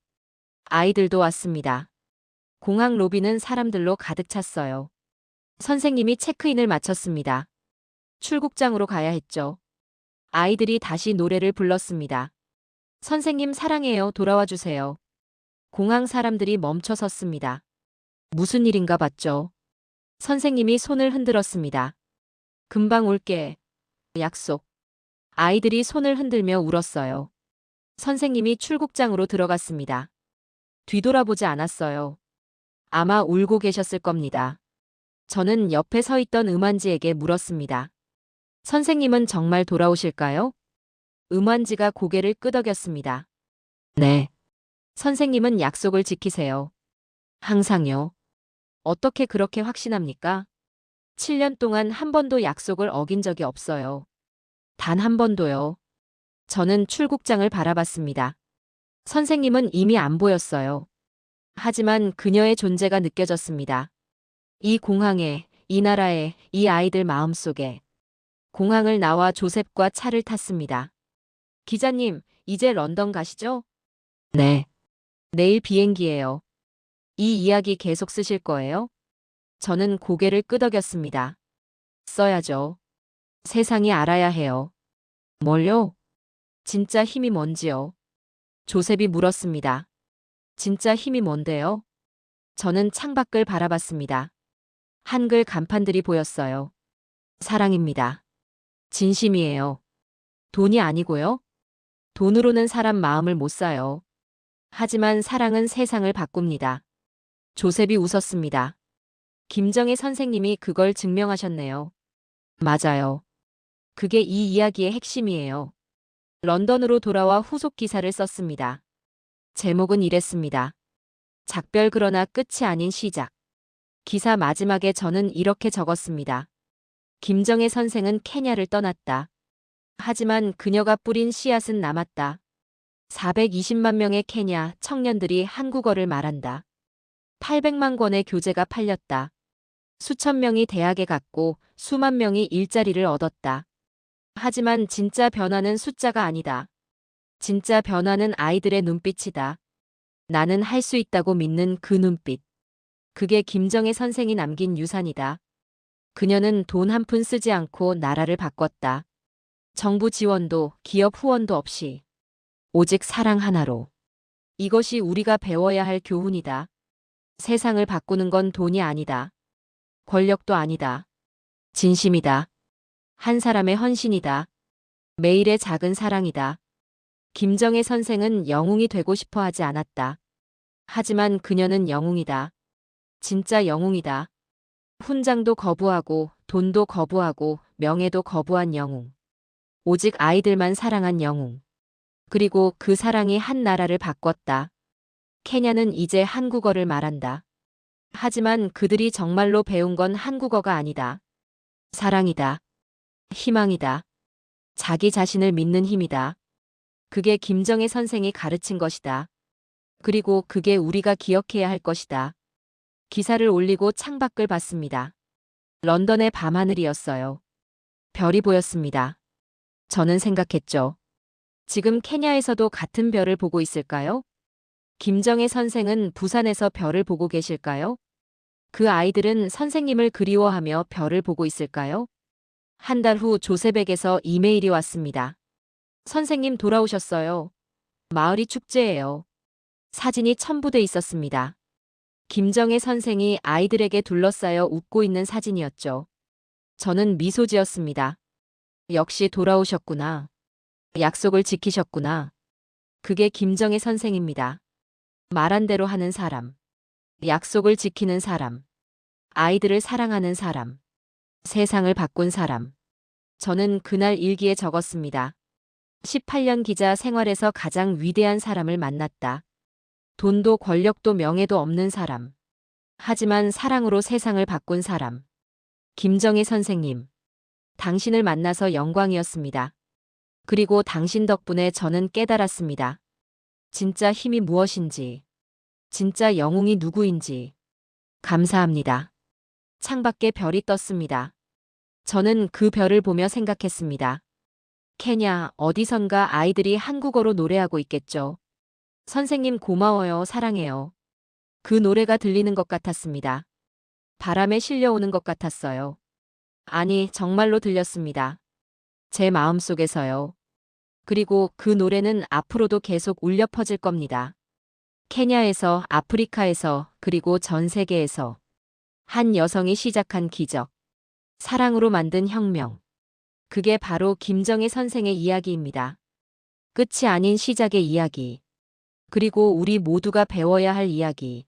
아이들도 왔습니다. 공항 로비는 사람들로 가득 찼어요. 선생님이 체크인을 마쳤습니다. 출국장으로 가야 했죠. 아이들이 다시 노래를 불렀습니다. 선생님 사랑해요. 돌아와 주세요. 공항 사람들이 멈춰 섰습니다. 무슨 일인가 봤죠. 선생님이 손을 흔들었습니다. 금방 올게. 약속. 아이들이 손을 흔들며 울었어요. 선생님이 출국장으로 들어갔습니다. 뒤돌아보지 않았어요. 아마 울고 계셨을 겁니다. 저는 옆에 서 있던 음한지에게 물었습니다. 선생님은 정말 돌아오실까요? 음한지가 고개를 끄덕였습니다. 네. 선생님은 약속을 지키세요. 항상요. 어떻게 그렇게 확신합니까? 7년 동안 한 번도 약속을 어긴 적이 없어요. 단 한 번도요. 저는 출국장을 바라봤습니다. 선생님은 이미 안 보였어요. 하지만 그녀의 존재가 느껴졌습니다. 이 공항에, 이 나라에, 이 아이들 마음속에. 공항을 나와 조셉과 차를 탔습니다. 기자님, 이제 런던 가시죠? 네. 내일 비행기예요. 이 이야기 계속 쓰실 거예요? 저는 고개를 끄덕였습니다. 써야죠. 세상이 알아야 해요. 뭘요? 진짜 힘이 뭔지요? 조셉이 물었습니다. 진짜 힘이 뭔데요? 저는 창밖을 바라봤습니다. 한글 간판들이 보였어요. 사랑입니다. 진심이에요. 돈이 아니고요. 돈으로는 사람 마음을 못 사요. 하지만 사랑은 세상을 바꿉니다. 조셉이 웃었습니다. 김정혜 선생님이 그걸 증명하셨네요. 맞아요. 그게 이 이야기의 핵심이에요. 런던으로 돌아와 후속 기사를 썼습니다. 제목은 이랬습니다. 작별 그러나 끝이 아닌 시작. 기사 마지막에 저는 이렇게 적었습니다. 김정혜 선생은 케냐를 떠났다. 하지만 그녀가 뿌린 씨앗은 남았다. 420만 명의 케냐 청년들이 한국어를 말한다. 800만 권의 교재가 팔렸다. 수천 명이 대학에 갔고 수만 명이 일자리를 얻었다. 하지만 진짜 변화는 숫자가 아니다. 진짜 변화는 아이들의 눈빛이다. 나는 할 수 있다고 믿는 그 눈빛. 그게 김정혜 선생이 남긴 유산이다. 그녀는 돈 한 푼 쓰지 않고 나라를 바꿨다. 정부 지원도 기업 후원도 없이. 오직 사랑 하나로. 이것이 우리가 배워야 할 교훈이다. 세상을 바꾸는 건 돈이 아니다. 권력도 아니다. 진심이다. 한 사람의 헌신이다. 매일의 작은 사랑이다. 김정혜 선생은 영웅이 되고 싶어 하지 않았다. 하지만 그녀는 영웅이다. 진짜 영웅이다. 훈장도 거부하고 돈도 거부하고 명예도 거부한 영웅. 오직 아이들만 사랑한 영웅. 그리고 그 사랑이 한 나라를 바꿨다. 케냐는 이제 한국어를 말한다. 하지만 그들이 정말로 배운 건 한국어가 아니다. 사랑이다. 희망이다. 자기 자신을 믿는 힘이다. 그게 김정혜 선생이 가르친 것이다. 그리고 그게 우리가 기억해야 할 것이다. 기사를 올리고 창밖을 봤습니다. 런던의 밤하늘이었어요. 별이 보였습니다. 저는 생각했죠. 지금 케냐에서도 같은 별을 보고 있을까요? 김정혜 선생은 부산에서 별을 보고 계실까요? 그 아이들은 선생님을 그리워하며 별을 보고 있을까요? 한 달 후 조셉에게서 이메일이 왔습니다. 선생님 돌아오셨어요. 마을이 축제예요. 사진이 첨부돼 있었습니다. 김정혜 선생이 아이들에게 둘러싸여 웃고 있는 사진이었죠. 저는 미소 지었습니다. 역시 돌아오셨구나. 약속을 지키셨구나. 그게 김정혜 선생입니다. 말한 대로 하는 사람. 약속을 지키는 사람. 아이들을 사랑하는 사람. 세상을 바꾼 사람. 저는 그날 일기에 적었습니다. 18년 기자 생활에서 가장 위대한 사람을 만났다. 돈도 권력도 명예도 없는 사람. 하지만 사랑으로 세상을 바꾼 사람. 김정혜 선생님. 당신을 만나서 영광이었습니다. 그리고 당신 덕분에 저는 깨달았습니다. 진짜 힘이 무엇인지. 진짜 영웅이 누구인지. 감사합니다. 창밖에 별이 떴습니다. 저는 그 별을 보며 생각했습니다. 케냐 어디선가 아이들이 한국어로 노래하고 있겠죠. 선생님 고마워요, 사랑해요. 그 노래가 들리는 것 같았습니다. 바람에 실려오는 것 같았어요. 아니, 정말로 들렸습니다. 제 마음속에서요. 그리고 그 노래는 앞으로도 계속 울려 퍼질 겁니다. 케냐에서, 아프리카에서, 그리고 전 세계에서. 한 여성이 시작한 기적. 사랑으로 만든 혁명. 그게 바로 김정혜 선생의 이야기입니다. 끝이 아닌 시작의 이야기. 그리고 우리 모두가 배워야 할 이야기.